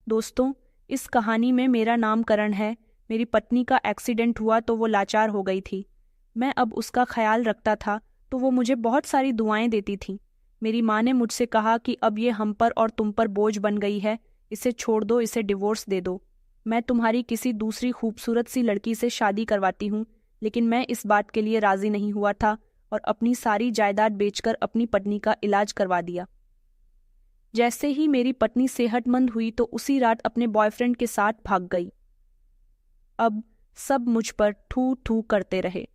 दोस्तों, इस कहानी में मेरा नाम करण है। मेरी पत्नी का एक्सीडेंट हुआ तो वो लाचार हो गई थी। मैं अब उसका ख्याल रखता था तो वो मुझे बहुत सारी दुआएं देती थी। मेरी माँ ने मुझसे कहा कि अब ये हम पर और तुम पर बोझ बन गई है, इसे छोड़ दो, इसे डिवोर्स दे दो। मैं तुम्हारी किसी दूसरी खूबसूरत सी लड़की से शादी करवाती हूँ। लेकिन मैं इस बात के लिए राजी नहीं हुआ था और अपनी सारी जायदाद बेचकर अपनी पत्नी का इलाज करवा दिया। जैसे ही मेरी पत्नी सेहतमंद हुई तो उसी रात अपने बॉयफ्रेंड के साथ भाग गई। अब सब मुझ पर थू थू करते रहे।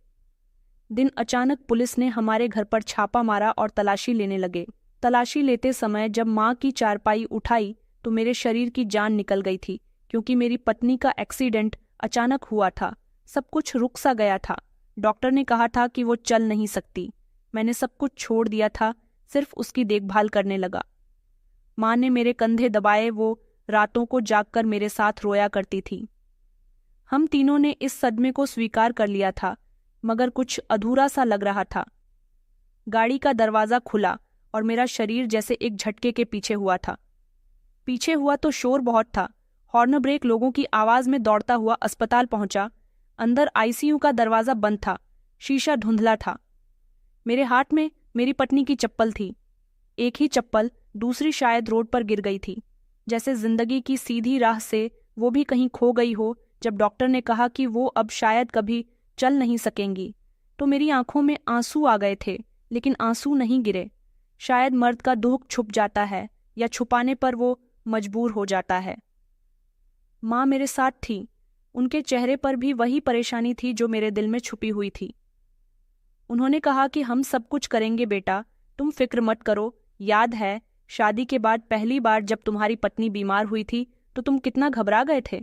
दिन अचानक पुलिस ने हमारे घर पर छापा मारा और तलाशी लेने लगे। तलाशी लेते समय जब माँ की चारपाई उठाई तो मेरे शरीर की जान निकल गई थी, क्योंकि मेरी पत्नी का एक्सीडेंट अचानक हुआ था। सब कुछ रुक सा गया था। डॉक्टर ने कहा था कि वो चल नहीं सकती। मैंने सब कुछ छोड़ दिया था, सिर्फ उसकी देखभाल करने लगा। माँ ने मेरे कंधे दबाए, वो रातों को जागकर मेरे साथ रोया करती थी। हम तीनों ने इस सदमे को स्वीकार कर लिया था, मगर कुछ अधूरा सा लग रहा था। गाड़ी का दरवाजा खुला और मेरा शरीर जैसे एक झटके के पीछे हुआ था। पीछे हुआ तो शोर बहुत था। हॉर्न ब्रेक लोगों की आवाज में दौड़ता हुआ अस्पताल पहुंचा। अंदर आईसीयू का दरवाजा बंद था, शीशा धुंधला था। मेरे हाथ में मेरी पत्नी की चप्पल थी। एक ही चप्पल, दूसरी शायद रोड पर गिर गई थी। जैसे जिंदगी की सीधी राह से वो भी कहीं खो गई हो। जब डॉक्टर ने कहा कि वो अब शायद कभी चल नहीं सकेंगी, तो मेरी आंखों में आंसू आ गए थे, लेकिन आंसू नहीं गिरे। शायद मर्द का दुख छुप जाता है, या छुपाने पर वो मजबूर हो जाता है। माँ मेरे साथ थी। उनके चेहरे पर भी वही परेशानी थी जो मेरे दिल में छुपी हुई थी। उन्होंने कहा कि हम सब कुछ करेंगे बेटा, तुम फिक्र मत करो। याद है, शादी के बाद पहली बार जब तुम्हारी पत्नी बीमार हुई थी तो तुम कितना घबरा गए थे।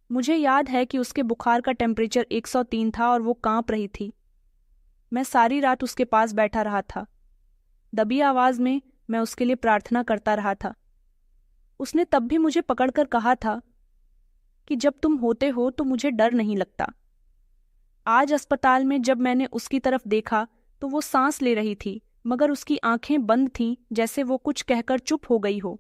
मुझे याद है कि उसके बुखार का टेम्परेचर 103 था और वो कांप रही थी। मैं सारी रात उसके पास बैठा रहा था। दबी आवाज में मैं उसके लिए प्रार्थना करता रहा था। उसने तब भी मुझे पकड़कर कहा था कि जब तुम होते हो तो मुझे डर नहीं लगता। आज अस्पताल में जब मैंने उसकी तरफ देखा तो वो सांस ले रही थी, मगर उसकी आंखें बंद थीं, जैसे वो कुछ कहकर चुप हो गई हो।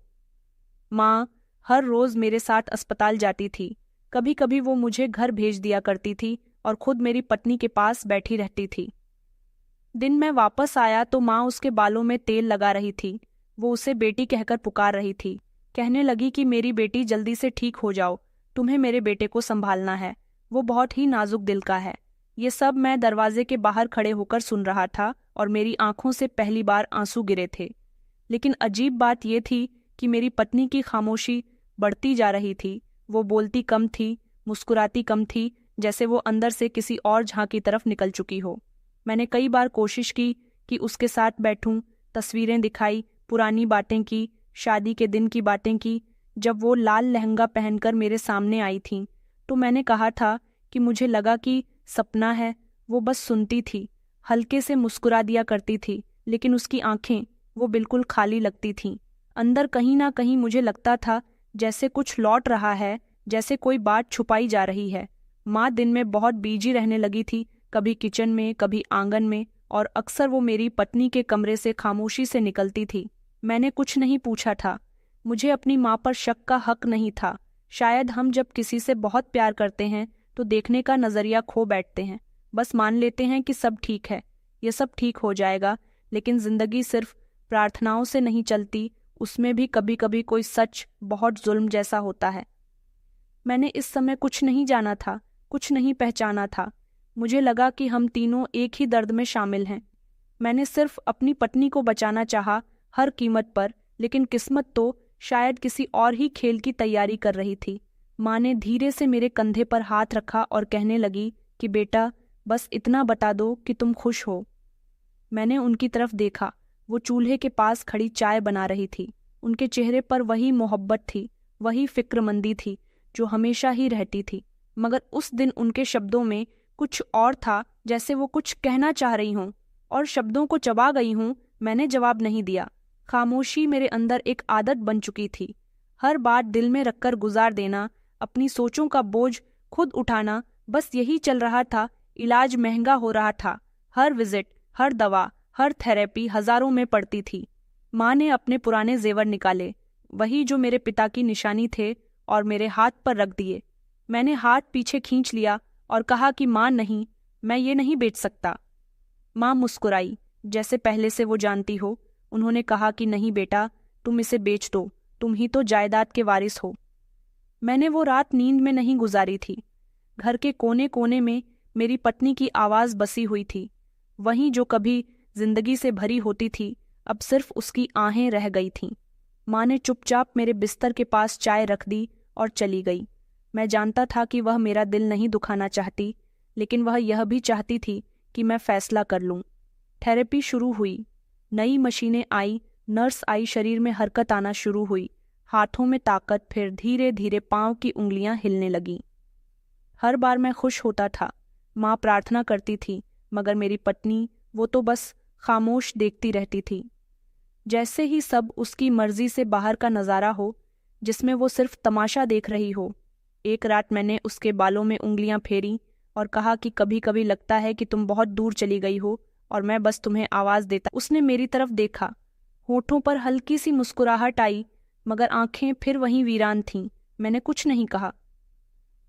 माँ हर रोज मेरे साथ अस्पताल जाती थी। कभी कभी वो मुझे घर भेज दिया करती थी और खुद मेरी पत्नी के पास बैठी रहती थी। दिन मैं वापस आया तो माँ उसके बालों में तेल लगा रही थी। वो उसे बेटी कहकर पुकार रही थी। कहने लगी कि मेरी बेटी जल्दी से ठीक हो जाओ, तुम्हें मेरे बेटे को संभालना है, वो बहुत ही नाजुक दिल का है। ये सब मैं दरवाजे के बाहर खड़े होकर सुन रहा था और मेरी आंखों से पहली बार आंसू गिरे थे। लेकिन अजीब बात यह थी कि मेरी पत्नी की खामोशी बढ़ती जा रही थी। वो बोलती कम थी, मुस्कुराती कम थी, जैसे वो अंदर से किसी और झांक की तरफ निकल चुकी हो। मैंने कई बार कोशिश की कि उसके साथ बैठूं, तस्वीरें दिखाई, पुरानी बातें की, शादी के दिन की बातें की। जब वो लाल लहंगा पहनकर मेरे सामने आई थी तो मैंने कहा था कि मुझे लगा कि सपना है। वो बस सुनती थी, हल्के से मुस्कुरा दिया करती थी, लेकिन उसकी आंखें वो बिल्कुल खाली लगती थीं। अंदर कहीं ना कहीं मुझे लगता था जैसे कुछ लौट रहा है, जैसे कोई बात छुपाई जा रही है। माँ दिन में बहुत बिजी रहने लगी थी, कभी किचन में, कभी आंगन में, और अक्सर वो मेरी पत्नी के कमरे से खामोशी से निकलती थी। मैंने कुछ नहीं पूछा था। मुझे अपनी माँ पर शक का हक नहीं था। शायद हम जब किसी से बहुत प्यार करते हैं तो देखने का नजरिया खो बैठते हैं, बस मान लेते हैं कि सब ठीक है, ये सब ठीक हो जाएगा। लेकिन जिंदगी सिर्फ प्रार्थनाओं से नहीं चलती, उसमें भी कभी कभी कोई सच बहुत जुल्म जैसा होता है। मैंने इस समय कुछ नहीं जाना था, कुछ नहीं पहचाना था। मुझे लगा कि हम तीनों एक ही दर्द में शामिल हैं। मैंने सिर्फ अपनी पत्नी को बचाना चाहा, हर कीमत पर, लेकिन किस्मत तो शायद किसी और ही खेल की तैयारी कर रही थी। माँ ने धीरे से मेरे कंधे पर हाथ रखा और कहने लगी कि बेटा, बस इतना बता दो कि तुम खुश हो। मैंने उनकी तरफ देखा। वो चूल्हे के पास खड़ी चाय बना रही थी। उनके चेहरे पर वही मोहब्बत थी, वही फिक्रमंदी थी जो हमेशा ही रहती थी। मगर उस दिन उनके शब्दों में कुछ और था, जैसे वो कुछ कहना चाह रही हूँ और शब्दों को चबा गई हूँ। मैंने जवाब नहीं दिया। खामोशी मेरे अंदर एक आदत बन चुकी थी। हर बात दिल में रखकर गुजार देना, अपनी सोचों का बोझ खुद उठाना, बस यही चल रहा था। इलाज महंगा हो रहा था। हर विजिट, हर दवा, हर थेरेपी हजारों में पड़ती थी। माँ ने अपने पुराने जेवर निकाले। वही जो मेरे पिता की निशानी थे, और मेरे हाथ पर रख दिए। मैंने हाथ पीछे खींच लिया और कहा कि माँ नहीं, मैं ये नहीं बेच सकता। माँ मुस्कुराई, जैसे पहले से वो जानती हो। उन्होंने कहा कि नहीं बेटा, तुम इसे बेच दो, तुम ही तो जायदाद के वारिस हो। मैंने वो रात नींद में नहीं गुजारी थी। घर के कोने कोने में मेरी पत्नी की आवाज़ बसी हुई थी। वहीं जो कभी जिंदगी से भरी होती थी, अब सिर्फ उसकी आहें रह गई थीं। माँ ने चुपचाप मेरे बिस्तर के पास चाय रख दी और चली गई। मैं जानता था कि वह मेरा दिल नहीं दुखाना चाहती, लेकिन वह यह भी चाहती थी कि मैं फैसला कर लूं। थेरेपी शुरू हुई, नई मशीनें आई, नर्स आई, शरीर में हरकत आना शुरू हुई, हाथों में ताकत, फिर धीरे धीरे पाँव की उंगलियां हिलने लगीं। हर बार मैं खुश होता था। माँ प्रार्थना करती थी, मगर मेरी पत्नी, वो तो बस खामोश देखती रहती थी, जैसे ही सब उसकी मर्जी से बाहर का नज़ारा हो, जिसमें वो सिर्फ तमाशा देख रही हो। एक रात मैंने उसके बालों में उंगलियां फेरी और कहा कि कभी कभी लगता है कि तुम बहुत दूर चली गई हो और मैं बस तुम्हें आवाज़ देता। उसने मेरी तरफ देखा, होठों पर हल्की सी मुस्कुराहट आई, मगर आंखें फिर वहीं वीरान थीं। मैंने कुछ नहीं कहा।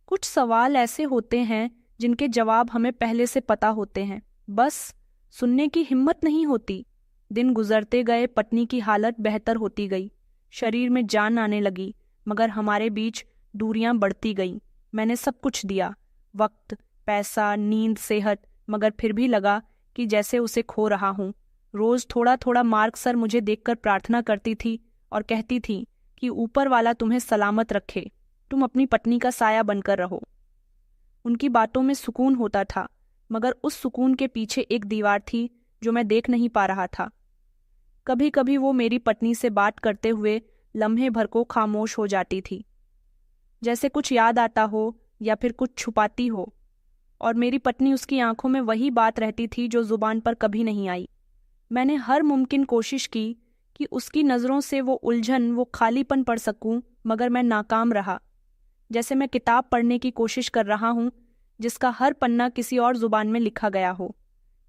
कुछ सवाल ऐसे होते हैं जिनके जवाब हमें पहले से पता होते हैं, बस सुनने की हिम्मत नहीं होती। दिन गुजरते गए, पत्नी की हालत बेहतर होती गई, शरीर में जान आने लगी, मगर हमारे बीच दूरियां बढ़ती गईं। मैंने सब कुछ दिया, वक्त, पैसा, नींद, सेहत, मगर फिर भी लगा कि जैसे उसे खो रहा हूँ। रोज थोड़ा थोड़ा मार्क सर मुझे देखकर प्रार्थना करती थी और कहती थी कि ऊपर वाला तुम्हें सलामत रखे, तुम अपनी पत्नी का साया बनकर रहो। उनकी बातों में सुकून होता था, मगर उस सुकून के पीछे एक दीवार थी जो मैं देख नहीं पा रहा था। कभी कभी वो मेरी पत्नी से बात करते हुए लम्हे भर को खामोश हो जाती थी, जैसे कुछ याद आता हो या फिर कुछ छुपाती हो, और मेरी पत्नी, उसकी आंखों में वही बात रहती थी जो जुबान पर कभी नहीं आई। मैंने हर मुमकिन कोशिश की कि उसकी नज़रों से वो उलझन, वो खालीपन पढ़ सकूं, मगर मैं नाकाम रहा। जैसे मैं किताब पढ़ने की कोशिश कर रहा हूं जिसका हर पन्ना किसी और जुबान में लिखा गया हो।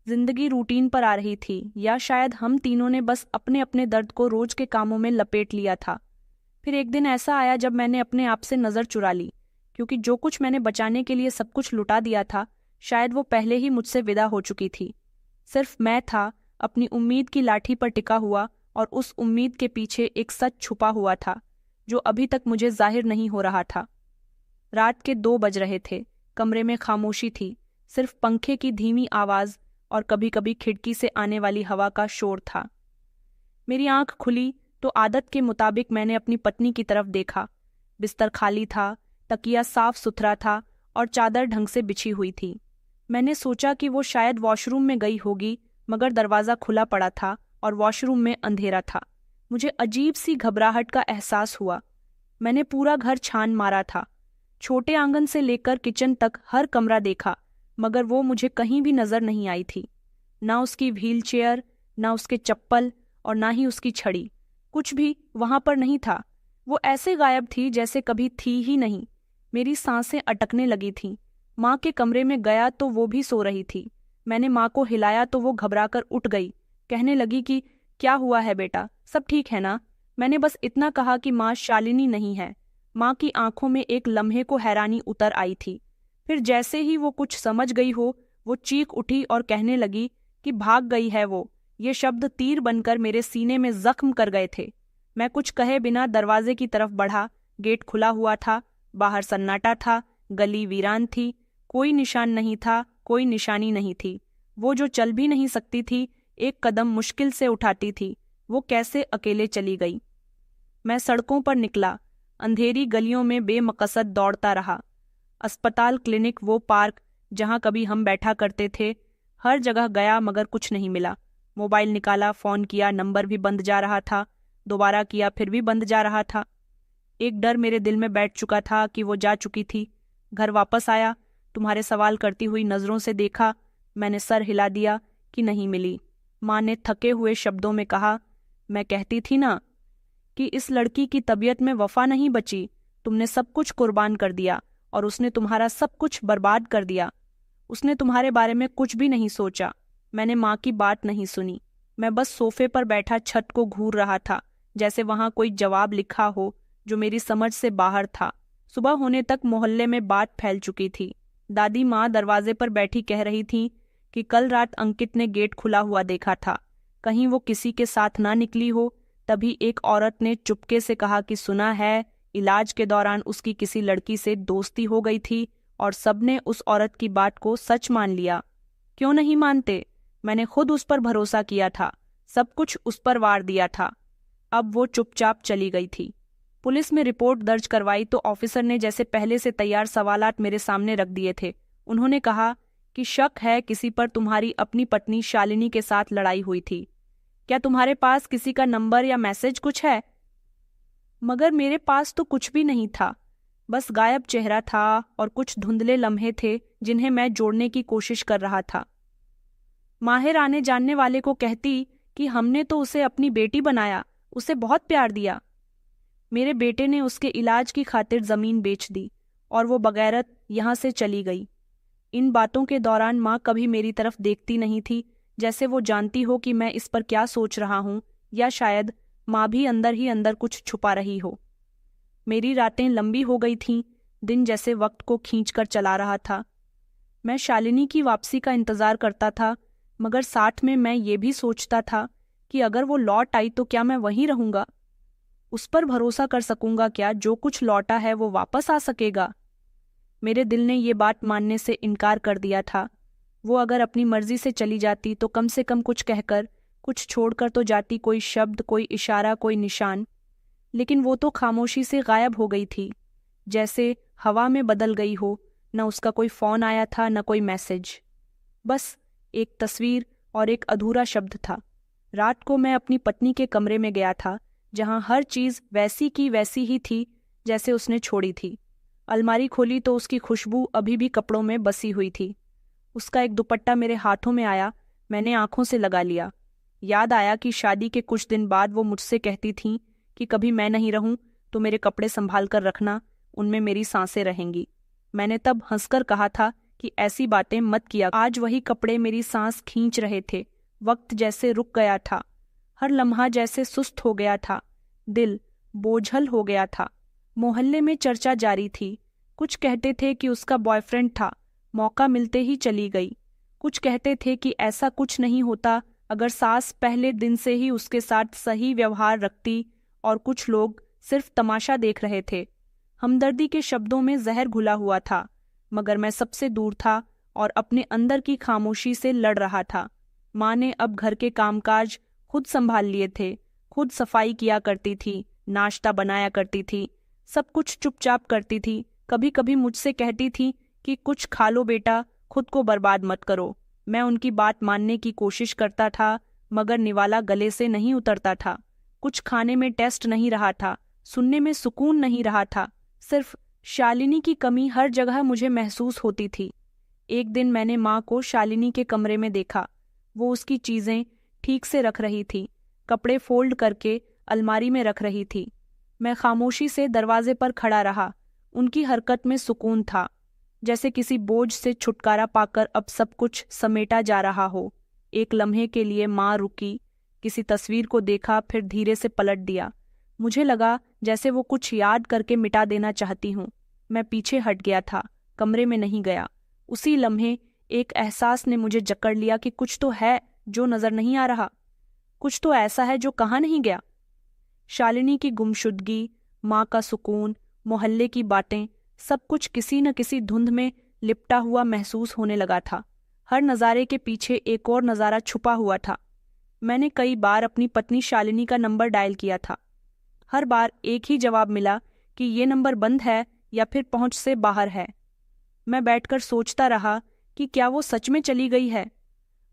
जिंदगी रूटीन पर आ रही थी, या शायद हम तीनों ने बस अपने अपने दर्द को रोज के कामों में लपेट लिया था। फिर एक दिन ऐसा आया जब मैंने अपने आप से नज़र चुरा ली, क्योंकि जो कुछ मैंने बचाने के लिए सब कुछ लुटा दिया था, शायद वो पहले ही मुझसे विदा हो चुकी थी। सिर्फ मैं था, अपनी उम्मीद की लाठी पर टिका हुआ, और उस उम्मीद के पीछे एक सच छुपा हुआ था जो अभी तक मुझे जाहिर नहीं हो रहा था। रात के 2 बज रहे थे। कमरे में खामोशी थी, सिर्फ पंखे की धीमी आवाज़ और कभी कभी खिड़की से आने वाली हवा का शोर था। मेरी आंख खुली तो आदत के मुताबिक मैंने अपनी पत्नी की तरफ देखा। बिस्तर खाली था, तकिया साफ सुथरा था और चादर ढंग से बिछी हुई थी। मैंने सोचा कि वो शायद वॉशरूम में गई होगी, मगर दरवाज़ा खुला पड़ा था और वॉशरूम में अंधेरा था। मुझे अजीब सी घबराहट का एहसास हुआ। मैंने पूरा घर छान मारा था, छोटे आंगन से लेकर किचन तक हर कमरा देखा, मगर वो मुझे कहीं भी नजर नहीं आई थी। ना उसकी व्हील चेयर, ना उसके चप्पल, और ना ही उसकी छड़ी। कुछ भी वहां पर नहीं था। वो ऐसे गायब थी जैसे कभी थी ही नहीं। मेरी सांसें अटकने लगी थीं। माँ के कमरे में गया तो वो भी सो रही थी। मैंने माँ को हिलाया तो वो घबराकर उठ गई, कहने लगी कि क्या हुआ है बेटा, सब ठीक है ना। मैंने बस इतना कहा कि माँ, शालिनी नहीं है। माँ की आंखों में एक लम्हे को हैरानी उतर आई थी। फिर जैसे ही वो कुछ समझ गई हो, वो चीख उठी और कहने लगी कि भाग गई है वो। ये शब्द तीर बनकर मेरे सीने में जख्म कर गए थे। मैं कुछ कहे बिना दरवाजे की तरफ बढ़ा। गेट खुला हुआ था, बाहर सन्नाटा था, गली वीरान थी, कोई निशान नहीं था, कोई निशानी नहीं थी। वो जो चल भी नहीं सकती थी, एक कदम मुश्किल से उठाती थी, वो कैसे अकेले चली गई। मैं सड़कों पर निकला, अंधेरी गलियों में बेमकसद दौड़ता रहा। अस्पताल, क्लिनिक, वो पार्क जहां कभी हम बैठा करते थे, हर जगह गया मगर कुछ नहीं मिला। मोबाइल निकाला, फोन किया, नंबर भी बंद जा रहा था। दोबारा किया, फिर भी बंद जा रहा था। एक डर मेरे दिल में बैठ चुका था कि वो जा चुकी थी। घर वापस आया, तुम्हारे सवाल करती हुई नजरों से देखा। मैंने सर हिला दिया कि नहीं मिली। माँ ने थके हुए शब्दों में कहा, मैं कहती थी ना कि इस लड़की की तबीयत में वफा नहीं बची। तुमने सब कुछ कुर्बान कर दिया और उसने तुम्हारा सब कुछ बर्बाद कर दिया। उसने तुम्हारे बारे में कुछ भी नहीं सोचा। मैंने माँ की बात नहीं सुनी। मैं बस सोफे पर बैठा छत को घूर रहा था जैसे वहां कोई जवाब लिखा हो जो मेरी समझ से बाहर था। सुबह होने तक मोहल्ले में बात फैल चुकी थी। दादी माँ दरवाजे पर बैठी कह रही थी कि कल रात अंकित ने गेट खुला हुआ देखा था, कहीं वो किसी के साथ ना निकली हो। तभी एक औरत ने चुपके से कहा कि सुना है इलाज के दौरान उसकी किसी लड़की से दोस्ती हो गई थी, और सबने उस औरत की बात को सच मान लिया। क्यों नहीं मानते? मैंने खुद उस पर भरोसा किया था, सब कुछ उस पर वार दिया था। अब वो चुपचाप चली गई थी। पुलिस में रिपोर्ट दर्ज करवाई तो ऑफिसर ने जैसे पहले से तैयार सवालात मेरे सामने रख दिए थे। उन्होंने कहा कि शक है किसी पर तुम्हारी अपनी पत्नी शालिनी के साथ लड़ाई हुई थी। क्या तुम्हारे पास किसी का नंबर या मैसेज कुछ है? मगर मेरे पास तो कुछ भी नहीं था, बस गायब चेहरा था और कुछ धुंधले लम्हे थे जिन्हें मैं जोड़ने की कोशिश कर रहा था। माहिर आने जानने वाले को कहती कि हमने तो उसे अपनी बेटी बनाया, उसे बहुत प्यार दिया। मेरे बेटे ने उसके इलाज की खातिर जमीन बेच दी और वो बगैरत यहाँ से चली गई। इन बातों के दौरान माँ कभी मेरी तरफ देखती नहीं थी, जैसे वो जानती हो कि मैं इस पर क्या सोच रहा हूँ, या शायद माँ भी अंदर ही अंदर कुछ छुपा रही हो। मेरी रातें लंबी हो गई थीं, दिन जैसे वक्त को खींचकर चला रहा था। मैं शालिनी की वापसी का इंतजार करता था, मगर साथ में मैं ये भी सोचता था कि अगर वो लौट आई तो क्या मैं वहीं रहूंगा? उस पर भरोसा कर सकूंगा क्या? जो कुछ लौटा है वो वापस आ सकेगा? मेरे दिल ने ये बात मानने से इनकार कर दिया था। वो अगर अपनी मर्जी से चली जाती तो कम से कम कुछ कहकर, कुछ छोड़कर तो जाती, कोई शब्द, कोई इशारा, कोई निशान। लेकिन वो तो खामोशी से गायब हो गई थी, जैसे हवा में बदल गई हो। न उसका कोई फोन आया था, न कोई मैसेज, बस एक तस्वीर और एक अधूरा शब्द था। रात को मैं अपनी पत्नी के कमरे में गया था, जहां हर चीज वैसी की वैसी ही थी जैसे उसने छोड़ी थी। अलमारी खोली तो उसकी खुशबू अभी भी कपड़ों में बसी हुई थी। उसका एक दुपट्टा मेरे हाथों में आया, मैंने आंखों से लगा लिया। याद आया कि शादी के कुछ दिन बाद वो मुझसे कहती थीं कि कभी मैं नहीं रहूं तो मेरे कपड़े संभाल कर रखना, उनमें मेरी सांसें रहेंगी। मैंने तब हंसकर कहा था कि ऐसी बातें मत किया। आज वही कपड़े मेरी सांस खींच रहे थे। वक्त जैसे रुक गया था, हर लम्हा जैसे सुस्त हो गया था, दिल बोझल हो गया था। मोहल्ले में चर्चा जारी थी। कुछ कहते थे कि उसका बॉयफ्रेंड था, मौका मिलते ही चली गई। कुछ कहते थे कि ऐसा कुछ नहीं होता अगर सास पहले दिन से ही उसके साथ सही व्यवहार रखती, और कुछ लोग सिर्फ तमाशा देख रहे थे। हमदर्दी के शब्दों में जहर घुला हुआ था, मगर मैं सबसे दूर था और अपने अंदर की खामोशी से लड़ रहा था। माँ ने अब घर के कामकाज खुद संभाल लिए थे, खुद सफाई किया करती थी, नाश्ता बनाया करती थी, सब कुछ चुपचाप करती थी। कभी कभी मुझसे कहती थी कि कुछ खा लो बेटा, खुद को बर्बाद मत करो। मैं उनकी बात मानने की कोशिश करता था, मगर निवाला गले से नहीं उतरता था। कुछ खाने में टेस्ट नहीं रहा था, सुनने में सुकून नहीं रहा था, सिर्फ शालिनी की कमी हर जगह मुझे महसूस होती थी। एक दिन मैंने माँ को शालिनी के कमरे में देखा। वो उसकी चीजें ठीक से रख रही थी, कपड़े फोल्ड करके अलमारी में रख रही थी। मैं खामोशी से दरवाजे पर खड़ा रहा। उनकी हरकत में सुकून था, जैसे किसी बोझ से छुटकारा पाकर अब सब कुछ समेटा जा रहा हो। एक लम्हे के लिए माँ रुकी, किसी तस्वीर को देखा, फिर धीरे से पलट दिया। मुझे लगा जैसे वो कुछ याद करके मिटा देना चाहती हूँ। मैं पीछे हट गया था, कमरे में नहीं गया। उसी लम्हे एक एहसास ने मुझे जकड़ लिया कि कुछ तो है जो नजर नहीं आ रहा, कुछ तो ऐसा है जो कहाँ नहीं गया। शालिनी की गुमशुदगी, माँ का सुकून, मोहल्ले की बातें, सब कुछ किसी न किसी धुंध में लिपटा हुआ महसूस होने लगा था। हर नज़ारे के पीछे एक और नज़ारा छुपा हुआ था। मैंने कई बार अपनी पत्नी शालिनी का नंबर डायल किया था। हर बार एक ही जवाब मिला कि ये नंबर बंद है या फिर पहुंच से बाहर है। मैं बैठकर सोचता रहा कि क्या वो सच में चली गई है?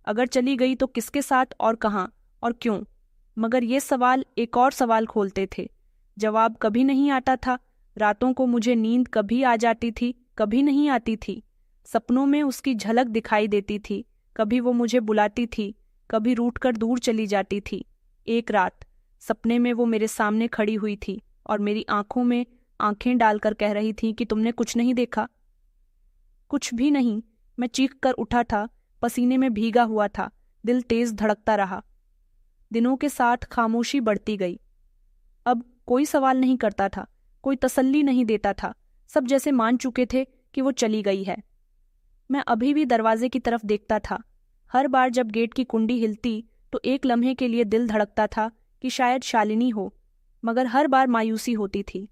अगर चली गई तो किसके साथ और कहाँ और क्यों? मगर ये सवाल एक और सवाल खोलते थे। जवाब कभी नहीं आता था। रातों को मुझे नींद कभी आ जाती थी, कभी नहीं आती थी। सपनों में उसकी झलक दिखाई देती थी, कभी वो मुझे बुलाती थी, कभी रूठकर दूर चली जाती थी। एक रात सपने में वो मेरे सामने खड़ी हुई थी और मेरी आंखों में आंखें डालकर कह रही थी कि तुमने कुछ नहीं देखा? कुछ भी नहीं। मैं चीख कर उठा था, पसीने में भीगा हुआ था, दिल तेज धड़कता रहा। दिनों के साथ खामोशी बढ़ती गई। अब कोई सवाल नहीं करता था, कोई तसल्ली नहीं देता था। सब जैसे मान चुके थे कि वो चली गई है। मैं अभी भी दरवाजे की तरफ देखता था। हर बार जब गेट की कुंडी हिलती तो एक लम्हे के लिए दिल धड़कता था कि शायद शालिनी हो, मगर हर बार मायूसी होती थी।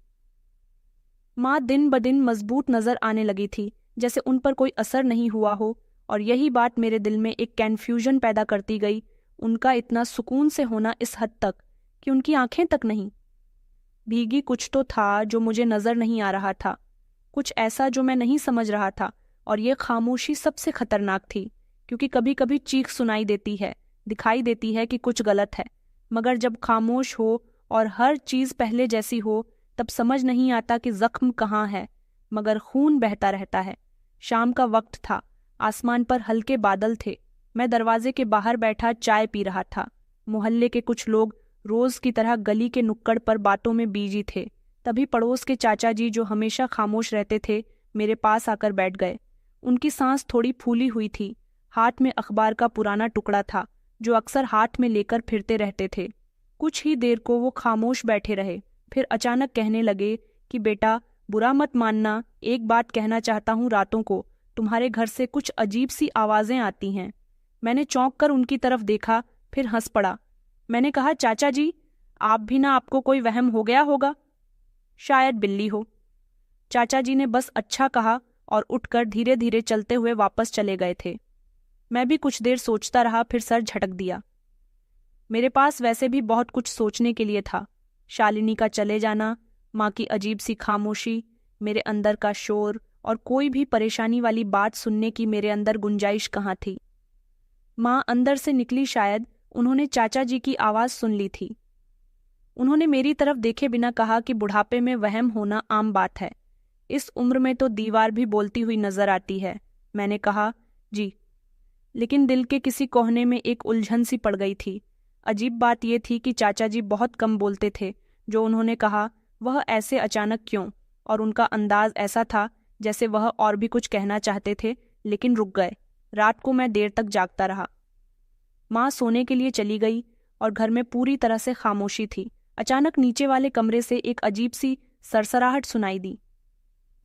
माँ दिन ब दिन मजबूत नजर आने लगी थी, जैसे उन पर कोई असर नहीं हुआ हो, और यही बात मेरे दिल में एक कन्फ्यूजन पैदा करती गई। उनका इतना सुकून से होना इस हद तक कि उनकी आंखें तक नहीं भीगी। कुछ तो था जो मुझे नजर नहीं आ रहा था, कुछ ऐसा जो मैं नहीं समझ रहा था। और ये खामोशी सबसे खतरनाक थी, क्योंकि कभी कभी चीख सुनाई देती है, दिखाई देती है कि कुछ गलत है, मगर जब खामोश हो और हर चीज पहले जैसी हो, तब समझ नहीं आता कि जख्म कहाँ है, मगर खून बहता रहता है। शाम का वक्त था, आसमान पर हल्के बादल थे। मैं दरवाजे के बाहर बैठा चाय पी रहा था। मोहल्ले के कुछ लोग रोज की तरह गली के नुक्कड़ पर बातों में बिजी थे। तभी पड़ोस के चाचा जी, जो हमेशा खामोश रहते थे, मेरे पास आकर बैठ गए। उनकी सांस थोड़ी फूली हुई थी। हाथ में अखबार का पुराना टुकड़ा था, जो अक्सर हाथ में लेकर फिरते रहते थे। कुछ ही देर को वो खामोश बैठे रहे, फिर अचानक कहने लगे कि बेटा, बुरा मत मानना, एक बात कहना चाहता हूँ। रातों को तुम्हारे घर से कुछ अजीब सी आवाजें आती हैं। मैंने चौंक कर उनकी तरफ देखा, फिर हंस पड़ा। मैंने कहा, चाचा जी, आप भी ना, आपको कोई वहम हो गया होगा, शायद बिल्ली हो। चाचा जी ने बस अच्छा कहा और उठकर धीरे धीरे चलते हुए वापस चले गए थे। मैं भी कुछ देर सोचता रहा, फिर सर झटक दिया। मेरे पास वैसे भी बहुत कुछ सोचने के लिए था। शालिनी का चले जाना, माँ की अजीब सी खामोशी, मेरे अंदर का शोर, और कोई भी परेशानी वाली बात सुनने की मेरे अंदर गुंजाइश कहाँ थी। माँ अंदर से निकली, शायद उन्होंने चाचा जी की आवाज़ सुन ली थी। उन्होंने मेरी तरफ देखे बिना कहा कि बुढ़ापे में वहम होना आम बात है, इस उम्र में तो दीवार भी बोलती हुई नजर आती है। मैंने कहा, जी। लेकिन दिल के किसी कोहने में एक उलझन सी पड़ गई थी। अजीब बात यह थी कि चाचा जी बहुत कम बोलते थे। जो उन्होंने कहा वह ऐसे अचानक क्यों, और उनका अंदाज ऐसा था जैसे वह और भी कुछ कहना चाहते थे, लेकिन रुक गए। रात को मैं देर तक जागता रहा। माँ सोने के लिए चली गई और घर में पूरी तरह से खामोशी थी। अचानक नीचे वाले कमरे से एक अजीब सी सरसराहट सुनाई दी।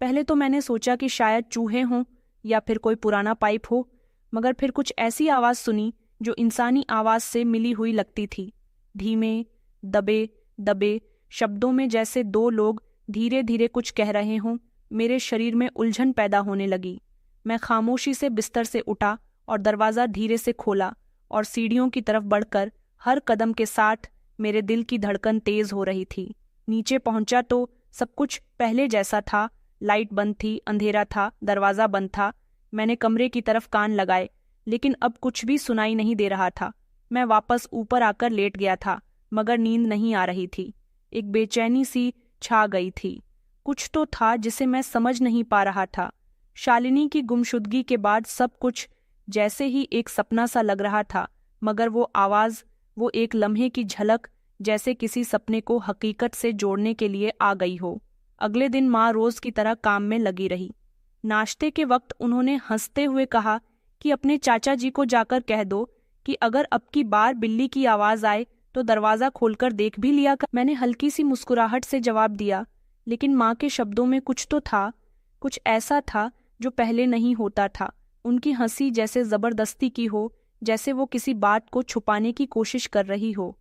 पहले तो मैंने सोचा कि शायद चूहे हों या फिर कोई पुराना पाइप हो, मगर फिर कुछ ऐसी आवाज़ सुनी जो इंसानी आवाज़ से मिली हुई लगती थी। धीमे, दबे दबे शब्दों में, जैसे दो लोग धीरे धीरे कुछ कह रहे हों। मेरे शरीर में उलझन पैदा होने लगी। मैं खामोशी से बिस्तर से उठा और दरवाज़ा धीरे से खोला, और सीढ़ियों की तरफ बढ़कर हर कदम के साथ मेरे दिल की धड़कन तेज हो रही थी। नीचे पहुंचा तो सब कुछ पहले जैसा था। लाइट बंद थी, अंधेरा था, दरवाज़ा बंद था। मैंने कमरे की तरफ कान लगाए, लेकिन अब कुछ भी सुनाई नहीं दे रहा था। मैं वापस ऊपर आकर लेट गया था, मगर नींद नहीं आ रही थी। एक बेचैनी सी छा गई थी। कुछ तो था जिसे मैं समझ नहीं पा रहा था। शालिनी की गुमशुदगी के बाद सब कुछ जैसे ही एक सपना सा लग रहा था, मगर वो आवाज़, वो एक लम्हे की झलक, जैसे किसी सपने को हकीकत से जोड़ने के लिए आ गई हो। अगले दिन माँ रोज की तरह काम में लगी रही। नाश्ते के वक्त उन्होंने हंसते हुए कहा कि अपने चाचा जी को जाकर कह दो कि अगर अब की बार बिल्ली की आवाज़ आए तो दरवाज़ा खोलकर देख भी लिया कर। मैंने हल्की सी मुस्कुराहट से जवाब दिया, लेकिन माँ के शब्दों में कुछ तो था, कुछ ऐसा था जो पहले नहीं होता था। उनकी हंसी जैसे ज़बरदस्ती की हो, जैसे वो किसी बात को छुपाने की कोशिश कर रही हो।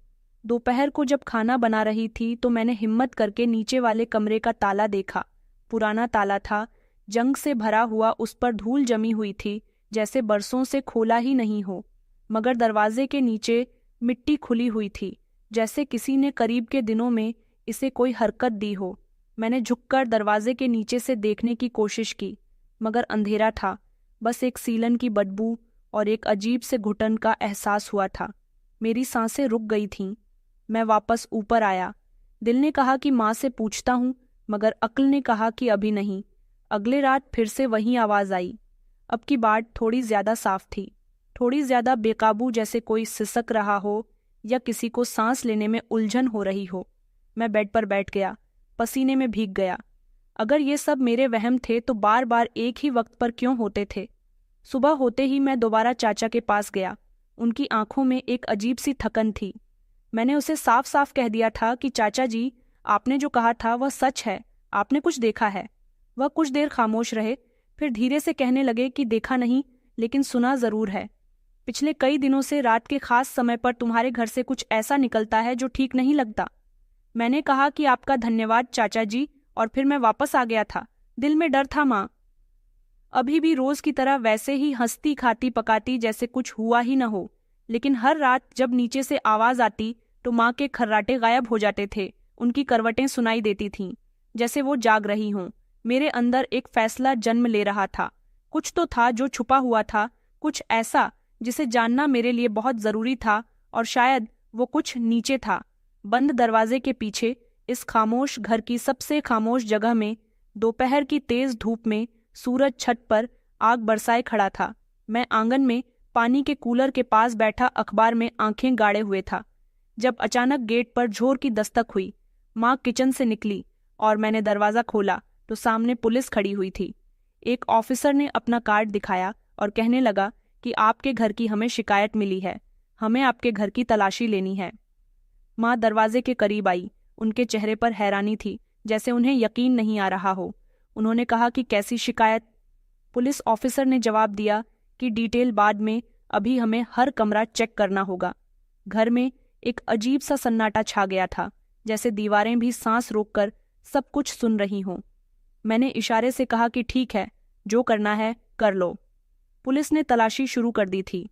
दोपहर को जब खाना बना रही थी तो मैंने हिम्मत करके नीचे वाले कमरे का ताला देखा। पुराना ताला था, जंग से भरा हुआ, उस पर धूल जमी हुई थी, जैसे बरसों से खोला ही नहीं हो। मगर दरवाजे के नीचे मिट्टी खुली हुई थी, जैसे किसी ने करीब के दिनों में इसे कोई हरकत दी हो। मैंने झुककर दरवाजे के नीचे से देखने की कोशिश की, मगर अंधेरा था। बस एक सीलन की बदबू और एक अजीब से घुटन का एहसास हुआ था। मेरी सांसें रुक गई थीं। मैं वापस ऊपर आया। दिल ने कहा कि माँ से पूछता हूँ, मगर अक्ल ने कहा कि अभी नहीं। अगले रात फिर से वही आवाज़ आई। अब की बात थोड़ी ज़्यादा साफ थी, थोड़ी ज़्यादा बेकाबू, जैसे कोई सिसक रहा हो या किसी को सांस लेने में उलझन हो रही हो। मैं बेड पर बैठ गया, पसीने में भीग गया। अगर ये सब मेरे वहम थे तो बार बार एक ही वक्त पर क्यों होते थे? सुबह होते ही मैं दोबारा चाचा के पास गया। उनकी आंखों में एक अजीब सी थकन थी। मैंने उसे साफ साफ कह दिया था कि चाचा जी, आपने जो कहा था वह सच है, आपने कुछ देखा है। वह कुछ देर खामोश रहे, फिर धीरे से कहने लगे कि देखा नहीं, लेकिन सुना जरूर है। पिछले कई दिनों से रात के खास समय पर तुम्हारे घर से कुछ ऐसा निकलता है जो ठीक नहीं लगता। मैंने कहा कि आपका धन्यवाद चाचा जी, और फिर मैं वापस आ गया था। दिल में डर था माँ। अभी भी रोज की तरह वैसे ही हंसती खाती पकाती जैसे कुछ हुआ ही न हो, लेकिन हर रात जब नीचे से आवाज आती तो माँ के खर्राटे गायब हो जाते थे। उनकी करवटें सुनाई देती थीं, जैसे वो जाग रही हों। मेरे अंदर एक फैसला जन्म ले रहा था। कुछ तो था जो छुपा हुआ था, कुछ ऐसा जिसे जानना मेरे लिए बहुत जरूरी था, और शायद वो कुछ नीचे था, बंद दरवाजे के पीछे, इस खामोश घर की सबसे खामोश जगह में। दोपहर की तेज धूप में सूरज छत पर आग बरसाए खड़ा था। मैं आंगन में पानी के कूलर के पास बैठा अखबार में आंखें गाड़े हुए था, जब अचानक गेट पर जोर की दस्तक हुई। माँ किचन से निकली और मैंने दरवाजा खोला तो सामने पुलिस खड़ी हुई थी। एक ऑफिसर ने अपना कार्ड दिखाया और कहने लगा कि आपके घर की हमें शिकायत मिली है, हमें आपके घर की तलाशी लेनी है। माँ दरवाजे के करीब आई। उनके चेहरे पर हैरानी थी, जैसे उन्हें यकीन नहीं आ रहा हो। उन्होंने कहा कि कैसी शिकायत? पुलिस ऑफिसर ने जवाब दिया कि डिटेल बाद में, अभी हमें हर कमरा चेक करना होगा। घर में एक अजीब सा सन्नाटा छा गया था, जैसे दीवारें भी सांस रोककर सब कुछ सुन रही हों। मैंने इशारे से कहा कि ठीक है, जो करना है कर लो। पुलिस ने तलाशी शुरू कर दी थी।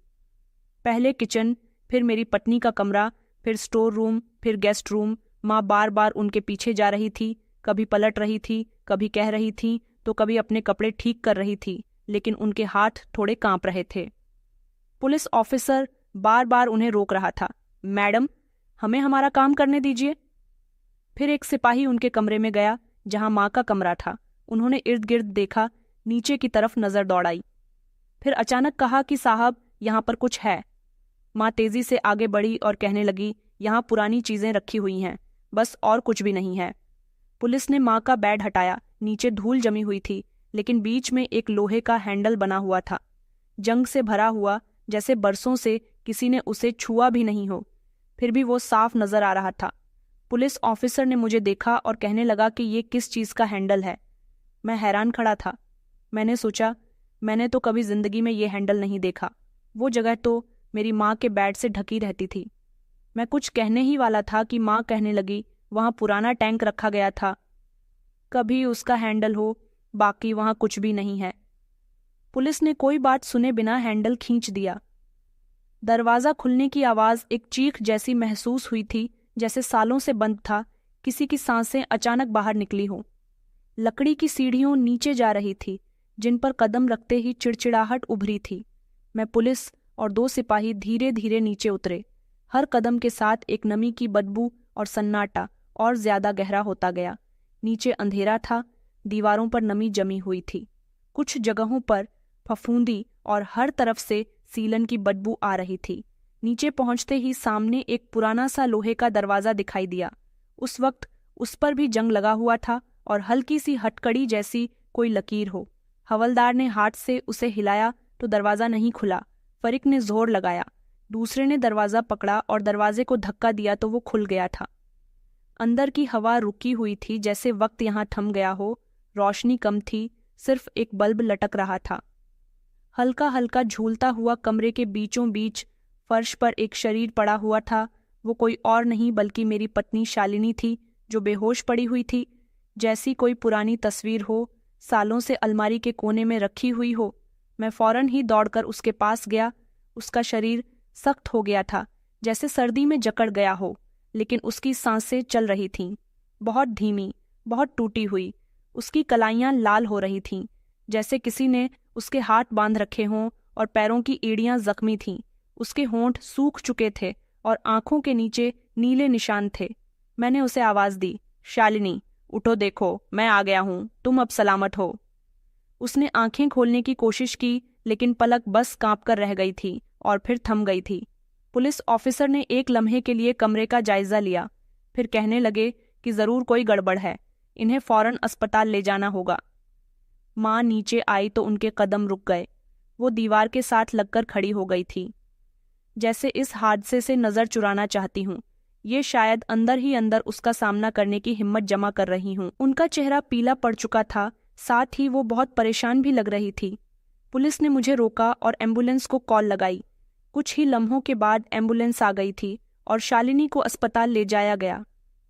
पहले किचन, फिर मेरी पत्नी का कमरा, फिर स्टोर रूम, फिर गेस्ट रूम। माँ बार बार उनके पीछे जा रही थी, कभी पलट रही थी, कभी कह रही थी, तो कभी अपने कपड़े ठीक कर रही थी, लेकिन उनके हाथ थोड़े कांप रहे थे। पुलिस ऑफिसर बार बार उन्हें रोक रहा था। मैडम, हमें हमारा काम करने दीजिए। फिर एक सिपाही उनके कमरे में गया जहां माँ का कमरा था। उन्होंने इर्द गिर्द देखा, नीचे की तरफ नजर दौड़ाई, फिर अचानक कहा कि साहब, यहाँ पर कुछ है। माँ तेजी से आगे बढ़ी और कहने लगी, यहाँ पुरानी चीजें रखी हुई हैं, बस, और कुछ भी नहीं है। पुलिस ने माँ का बेड हटाया। नीचे धूल जमी हुई थी, लेकिन बीच में एक लोहे का हैंडल बना हुआ था, जंग से भरा हुआ, जैसे बरसों से किसी ने उसे छुआ भी नहीं हो। फिर भी वो साफ नजर आ रहा था। पुलिस ऑफिसर ने मुझे देखा और कहने लगा कि ये किस चीज का हैंडल है। मैं हैरान खड़ा था। मैंने सोचा, मैंने तो कभी जिंदगी में ये हैंडल नहीं देखा। वो जगह तो मेरी माँ के बेड से ढकी रहती थी। मैं कुछ कहने ही वाला था कि माँ कहने लगी, वहाँ पुराना टैंक रखा गया था, कभी उसका हैंडल हो, बाकी वहाँ कुछ भी नहीं है। पुलिस ने कोई बात सुने बिना हैंडल खींच दिया। दरवाजा खुलने की आवाज एक चीख जैसी महसूस हुई थी, जैसे सालों से बंद था, किसी की सांसें अचानक बाहर निकली हो। लकड़ी की सीढ़ियों नीचे जा रही थी, जिन पर कदम रखते ही चिड़चिड़ाहट उभरी थी। मैं, पुलिस और 2 सिपाही धीरे धीरे नीचे उतरे। हर कदम के साथ एक नमी की बदबू और सन्नाटा और ज्यादा गहरा होता गया। नीचे अंधेरा था, दीवारों पर नमी जमी हुई थी, कुछ जगहों पर फफूंदी, और हर तरफ से सीलन की बदबू आ रही थी। नीचे पहुंचते ही सामने एक पुराना सा लोहे का दरवाजा दिखाई दिया। उस वक्त उस पर भी जंग लगा हुआ था और हल्की सी हथकड़ी जैसी कोई लकीर हो। हवलदार ने हाथ से उसे हिलाया तो दरवाजा नहीं खुला। फरीक ने जोर लगाया, दूसरे ने दरवाजा पकड़ा और दरवाजे को धक्का दिया तो वो खुल गया था। अंदर की हवा रुकी हुई थी, जैसे वक्त यहाँ थम गया हो। रोशनी कम थी, सिर्फ एक बल्ब लटक रहा था। हल्का हल्का झूलता हुआ कमरे के बीचों बीच फर्श पर एक शरीर पड़ा हुआ था। वो कोई और नहीं बल्कि मेरी पत्नी शालिनी थी, जो बेहोश पड़ी हुई थी, जैसी कोई पुरानी तस्वीर हो, सालों से अलमारी के कोने में रखी हुई हो। मैं फौरन ही दौड़कर उसके पास गया। उसका शरीर सख्त हो गया था, जैसे सर्दी में जकड़ गया हो, लेकिन उसकी सांसें चल रही थीं, बहुत धीमी, बहुत टूटी हुई। उसकी कलाइयां लाल हो रही थीं, जैसे किसी ने उसके हाथ बांध रखे हों, और पैरों की एड़ियां जख्मी थीं। उसके होंठ सूख चुके थे और आंखों के नीचे नीले निशान थे। मैंने उसे आवाज दी, शालिनी, उठो, देखो, मैं आ गया हूं, तुम अब सलामत हो। उसने आंखें खोलने की कोशिश की, लेकिन पलक बस कांप कर रह गई थी और फिर थम गई थी। पुलिस ऑफिसर ने एक लम्हे के लिए कमरे का जायजा लिया, फिर कहने लगे कि जरूर कोई गड़बड़ है, इन्हें फौरन अस्पताल ले जाना होगा। माँ नीचे आई तो उनके कदम रुक गए। वो दीवार के साथ लगकर खड़ी हो गई थी, जैसे इस हादसे से नजर चुराना चाहती हूँ। ये शायद अंदर ही अंदर उसका सामना करने की हिम्मत जमा कर रही हूँ। उनका चेहरा पीला पड़ चुका था, साथ ही वो बहुत परेशान भी लग रही थी। पुलिस ने मुझे रोका और एम्बुलेंस को कॉल लगाई। कुछ ही लम्हों के बाद एम्बुलेंस आ गई थी और शालिनी को अस्पताल ले जाया गया।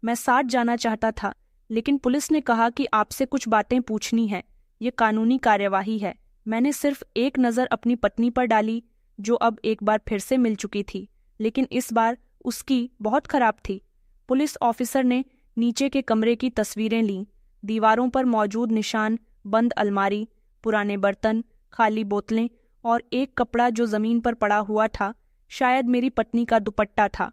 मैं साथ जाना चाहता था, लेकिन पुलिस ने कहा कि आपसे कुछ बातें पूछनी है, ये कानूनी कार्यवाही है। मैंने सिर्फ एक नज़र अपनी पत्नी पर डाली, जो अब एक बार फिर से मिल चुकी थी, लेकिन इस बार उसकी बहुत खराब थी। पुलिस ऑफिसर ने नीचे के कमरे की तस्वीरें लीं। दीवारों पर मौजूद निशान, बंद अलमारी, पुराने बर्तन, खाली बोतलें और एक कपड़ा जो जमीन पर पड़ा हुआ था, शायद मेरी पत्नी का दुपट्टा था।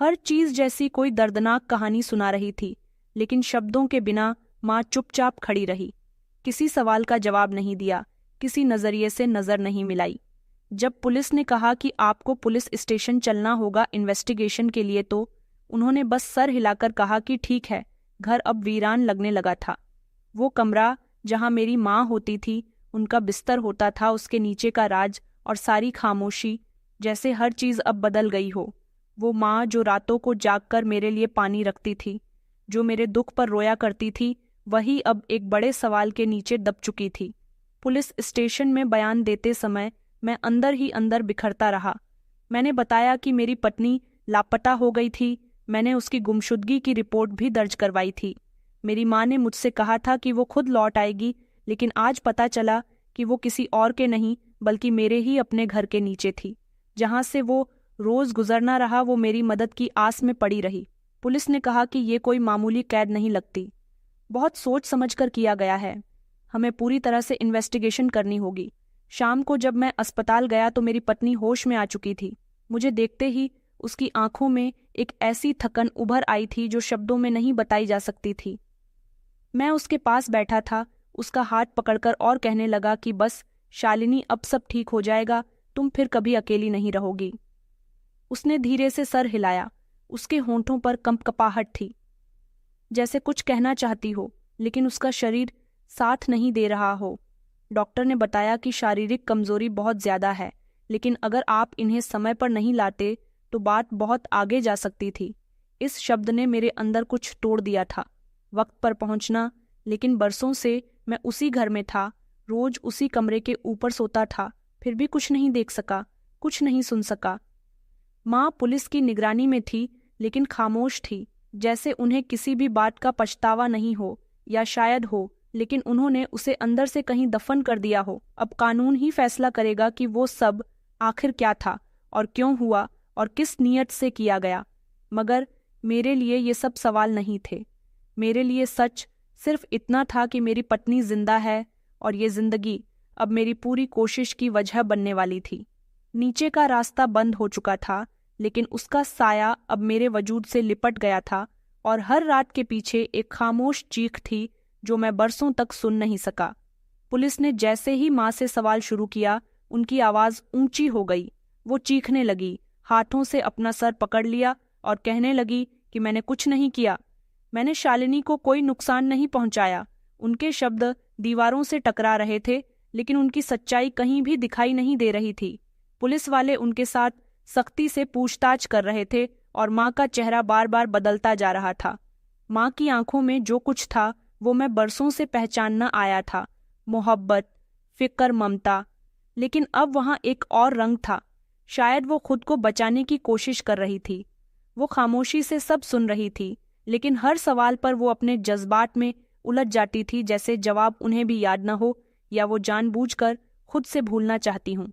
हर चीज जैसी कोई दर्दनाक कहानी सुना रही थी, लेकिन शब्दों के बिना माँ चुपचाप खड़ी रही। किसी सवाल का जवाब नहीं दिया, किसी नजरिए से नजर नहीं मिलाई। जब पुलिस ने कहा कि आपको पुलिस स्टेशन चलना होगा इन्वेस्टिगेशन के लिए, तो उन्होंने बस सर हिलाकर कहा कि ठीक है। घर अब वीरान लगने लगा था। वो कमरा जहां मेरी माँ होती थी, उनका बिस्तर होता था, उसके नीचे का राज और सारी खामोशी, जैसे हर चीज अब बदल गई हो। वो माँ जो रातों को जागकर मेरे लिए पानी रखती थी, जो मेरे दुख पर रोया करती थी, वही अब एक बड़े सवाल के नीचे दब चुकी थी। पुलिस स्टेशन में बयान देते समय मैं अंदर ही अंदर बिखरता रहा। मैंने बताया कि मेरी पत्नी लापता हो गई थी। मैंने उसकी गुमशुदगी की रिपोर्ट भी दर्ज करवाई थी। मेरी माँ ने मुझसे कहा था कि वो खुद लौट आएगी, लेकिन आज पता चला कि वो किसी और के नहीं बल्कि मेरे ही अपने घर के नीचे थी। जहाँ से वो रोज गुजरना रहा, वो मेरी मदद की आस में पड़ी रही। पुलिस ने कहा कि ये कोई मामूली कैद नहीं लगती, बहुत सोच समझकर किया गया है। हमें पूरी तरह से इन्वेस्टिगेशन करनी होगी। शाम को जब मैं अस्पताल गया तो मेरी पत्नी होश में आ चुकी थी। मुझे देखते ही उसकी आंखों में एक ऐसी थकन उभर आई थी जो शब्दों में नहीं बताई जा सकती थी। मैं उसके पास बैठा था, उसका हाथ पकड़कर और कहने लगा कि बस शालिनी, अब सब ठीक हो जाएगा, तुम फिर कभी अकेली नहीं रहोगी। उसने धीरे से सर हिलाया। उसके होंठों पर कंपकपाहट थी, जैसे कुछ कहना चाहती हो, लेकिन उसका शरीर साथ नहीं दे रहा हो। डॉक्टर ने बताया कि शारीरिक कमजोरी बहुत ज्यादा है, लेकिन अगर आप इन्हें समय पर नहीं लाते तो बात बहुत आगे जा सकती थी। इस शब्द ने मेरे अंदर कुछ तोड़ दिया था। वक्त पर पहुंचना, लेकिन बरसों से मैं उसी घर में था, रोज उसी कमरे के ऊपर सोता था, फिर भी कुछ नहीं देख सका, कुछ नहीं सुन सका। माँ पुलिस की निगरानी में थी, लेकिन खामोश थी, जैसे उन्हें किसी भी बात का पछतावा नहीं हो, या शायद हो, लेकिन उन्होंने उसे अंदर से कहीं दफन कर दिया हो। अब कानून ही फैसला करेगा कि वो सब आखिर क्या था और क्यों हुआ और किस नीयत से किया गया। मगर मेरे लिए ये सब सवाल नहीं थे। मेरे लिए सच सिर्फ इतना था कि मेरी पत्नी जिंदा है, और ये जिंदगी अब मेरी पूरी कोशिश की वजह बनने वाली थी। नीचे का रास्ता बंद हो चुका था, लेकिन उसका साया अब मेरे वजूद से लिपट गया था, और हर रात के पीछे एक खामोश चीख थी जो मैं बरसों तक सुन नहीं सका। पुलिस ने जैसे ही माँ से सवाल शुरू किया, उनकी आवाज ऊंची हो गई। वो चीखने लगी, हाथों से अपना सर पकड़ लिया और कहने लगी कि मैंने कुछ नहीं किया, मैंने शालिनी को कोई नुकसान नहीं पहुंचाया। उनके शब्द दीवारों से टकरा रहे थे, लेकिन उनकी सच्चाई कहीं भी दिखाई नहीं दे रही थी। पुलिस वाले उनके साथ सख्ती से पूछताछ कर रहे थे और माँ का चेहरा बार बार बदलता जा रहा था। माँ की आंखों में जो कुछ था वो मैं बरसों से पहचानना आया था, मोहब्बत, फिक्र, ममता। लेकिन अब वहाँ एक और रंग था। शायद वो खुद को बचाने की कोशिश कर रही थी। वो खामोशी से सब सुन रही थी, लेकिन हर सवाल पर वो अपने जज्बात में उलझ जाती थी, जैसे जवाब उन्हें भी याद न हो या वो जानबूझकर खुद से भूलना चाहती हूँ।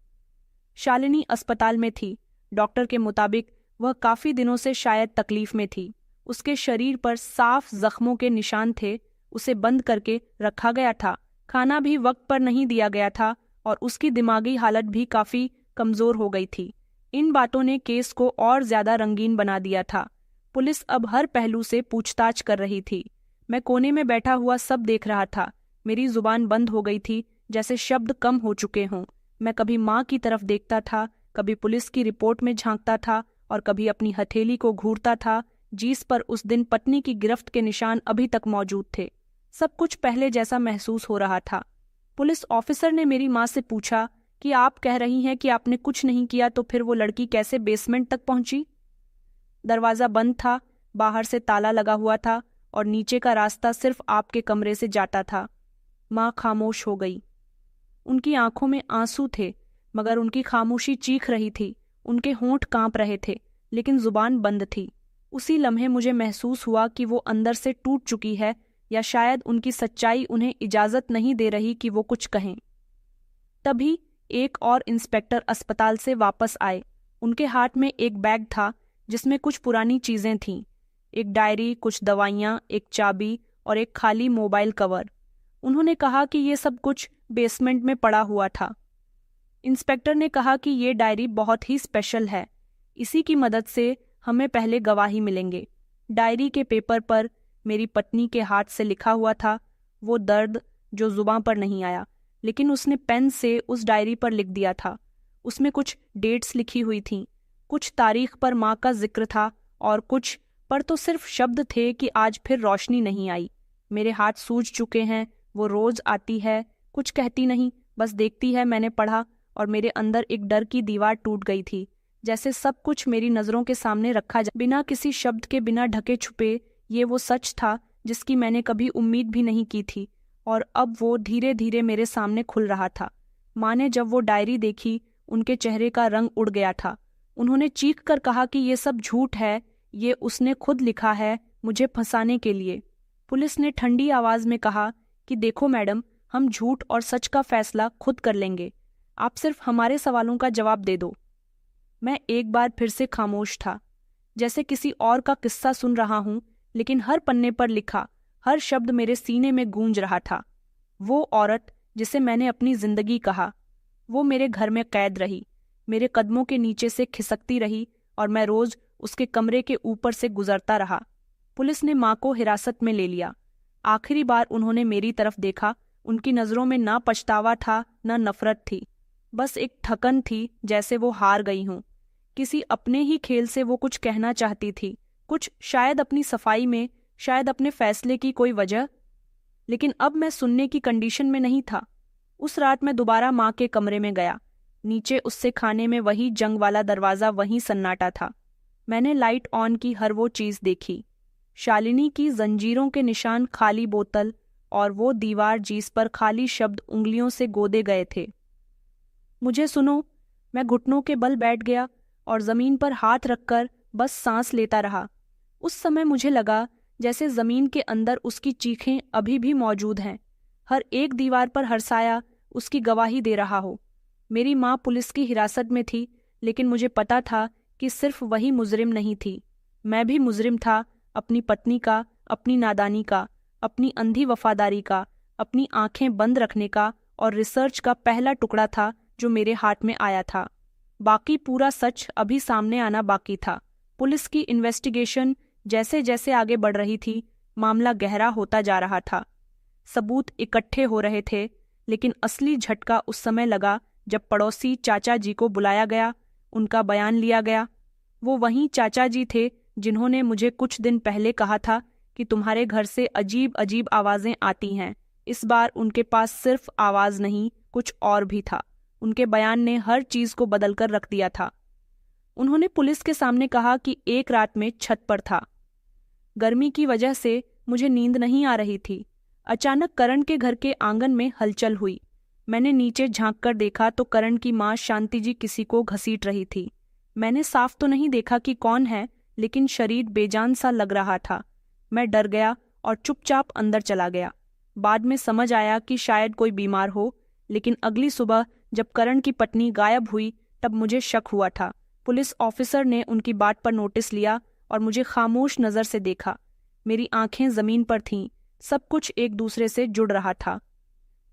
शालिनी अस्पताल में थी। डॉक्टर के मुताबिक वह काफी दिनों से शायद तकलीफ में थी। उसके शरीर पर साफ जख्मों के निशान थे। उसे बंद करके रखा गया था। खाना भी वक्त पर नहीं दिया गया था और उसकी दिमागी हालत भी काफी कमजोर हो गई थी। इन बातों ने केस को और ज्यादा रंगीन बना दिया था। पुलिस अब हर पहलू से पूछताछ कर रही थी। मैं कोने में बैठा हुआ सब देख रहा था। मेरी जुबान बंद हो गई थी, जैसे शब्द कम हो चुके हों। मैं कभी माँ की तरफ देखता था, कभी पुलिस की रिपोर्ट में झांकता था और कभी अपनी हथेली को घूरता था, जिस पर उस दिन पत्नी की गिरफ्त के निशान अभी तक मौजूद थे। सब कुछ पहले जैसा महसूस हो रहा था। पुलिस ऑफिसर ने मेरी माँ से पूछा कि आप कह रही हैं कि आपने कुछ नहीं किया, तो फिर वो लड़की कैसे बेसमेंट तक पहुंची? दरवाज़ा बंद था, बाहर से ताला लगा हुआ था और नीचे का रास्ता सिर्फ आपके कमरे से जाता था। माँ खामोश हो गई। उनकी आंखों में आंसू थे, मगर उनकी खामोशी चीख रही थी। उनके होंठ कांप रहे थे, लेकिन जुबान बंद थी। उसी लम्हे मुझे महसूस हुआ कि वो अंदर से टूट चुकी है, या शायद उनकी सच्चाई उन्हें इजाज़त नहीं दे रही कि वो कुछ कहें। तभी एक और इंस्पेक्टर अस्पताल से वापस आए। उनके हाथ में एक बैग था जिसमें कुछ पुरानी चीज़ें थीं, एक डायरी, कुछ दवाइयाँ, एक चाबी और एक खाली मोबाइल कवर। उन्होंने कहा कि ये सब कुछ बेसमेंट में पड़ा हुआ था। इंस्पेक्टर ने कहा कि ये डायरी बहुत ही स्पेशल है, इसी की मदद से हमें पहले गवाही मिलेंगे। डायरी के पेपर पर मेरी पत्नी के हाथ से लिखा हुआ था, वो दर्द जो जुबां पर नहीं आया, लेकिन उसने पेन से उस डायरी पर लिख दिया था। उसमें कुछ डेट्स लिखी हुई थीं, कुछ तारीख पर माँ का जिक्र था और कुछ पर तो सिर्फ शब्द थे कि आज फिर रोशनी नहीं आई। मेरे हाथ सूज चुके हैं, वो रोज आती है, कुछ कहती नहीं, बस देखती है। मैंने पढ़ा और मेरे अंदर एक डर की दीवार टूट गई थी, जैसे सब कुछ मेरी नज़रों के सामने रखा जा, बिना किसी शब्द के, बिना ढके छुपे। ये वो सच था जिसकी मैंने कभी उम्मीद भी नहीं की थी, और अब वो धीरे धीरे मेरे सामने खुल रहा था। माँ ने जब वो डायरी देखी, उनके चेहरे का रंग उड़ गया था। उन्होंने चीख कर कहा कि ये सब झूठ है, ये उसने खुद लिखा है मुझे फंसाने के लिए। पुलिस ने ठंडी आवाज में कहा कि देखो मैडम, हम झूठ और सच का फैसला खुद कर लेंगे, आप सिर्फ हमारे सवालों का जवाब दे दो। मैं एक बार फिर से खामोश था, जैसे किसी और का किस्सा सुन रहा हूं, लेकिन हर पन्ने पर लिखा हर शब्द मेरे सीने में गूंज रहा था। वो औरत जिसे मैंने अपनी जिंदगी कहा, वो मेरे घर में कैद रही, मेरे कदमों के नीचे से खिसकती रही, और मैं रोज उसके कमरे के ऊपर से गुजरता रहा। पुलिस ने माँ को हिरासत में ले लिया। आखिरी बार उन्होंने मेरी तरफ देखा। उनकी नज़रों में ना पछतावा था, ना नफरत थी, बस एक थकन थी, जैसे वो हार गई हूँ। किसी अपने ही खेल से वो कुछ कहना चाहती थी, कुछ शायद अपनी सफाई में, शायद अपने फैसले की कोई वजह। लेकिन अब मैं सुनने की कंडीशन में नहीं था। उस रात मैं दोबारा माँ के कमरे में गया। नीचे उससे खाने में वही जंग वाला दरवाज़ा, वही सन्नाटा था। मैंने लाइट ऑन की, हर वो चीज़ देखी, शालिनी की जंजीरों के निशान, खाली बोतल, और वो दीवार जिस पर खाली शब्द उंगलियों से गोदे गए थे। मुझे सुनो। मैं घुटनों के बल बैठ गया और ज़मीन पर हाथ रखकर बस सांस लेता रहा। उस समय मुझे लगा जैसे ज़मीन के अंदर उसकी चीखें अभी भी मौजूद हैं, हर एक दीवार पर हर साया उसकी गवाही दे रहा हो। मेरी माँ पुलिस की हिरासत में थी, लेकिन मुझे पता था कि सिर्फ वही मुजरिम नहीं थी, मैं भी मुजरिम था, अपनी पत्नी का, अपनी नादानी का, अपनी अंधी वफादारी का, अपनी आंखें बंद रखने का, और रिसर्च का पहला टुकड़ा था जो मेरे हाथ में आया था। बाकी पूरा सच अभी सामने आना बाकी था। पुलिस की इन्वेस्टिगेशन जैसे जैसे आगे बढ़ रही थी, मामला गहरा होता जा रहा था। सबूत इकट्ठे हो रहे थे, लेकिन असली झटका उस समय लगा जब पड़ोसी चाचा जी को बुलाया गया, उनका बयान लिया गया। वो वहीं चाचा जी थे जिन्होंने मुझे कुछ दिन पहले कहा था कि तुम्हारे घर से अजीब अजीब आवाज़ें आती हैं। इस बार उनके पास सिर्फ आवाज़ नहीं, कुछ और भी था। उनके बयान ने हर चीज़ को बदलकर रख दिया था। उन्होंने पुलिस के सामने कहा कि एक रात में छत पर था। गर्मी की वजह से मुझे नींद नहीं आ रही थी। अचानक करण के घर के आंगन में हलचल हुई। मैंने नीचे झांककर देखा तो करण की माँ शांति जी किसी को घसीट रही थी। मैंने साफ तो नहीं देखा कि कौन है, लेकिन शरीर बेजान सा लग रहा था। मैं डर गया और चुपचाप अंदर चला गया। बाद में समझ आया कि शायद कोई बीमार हो, लेकिन अगली सुबह जब करण की पत्नी गायब हुई तब मुझे शक हुआ था। पुलिस ऑफिसर ने उनकी बात पर नोटिस लिया और मुझे खामोश नज़र से देखा। मेरी आंखें ज़मीन पर थीं, सब कुछ एक दूसरे से जुड़ रहा था।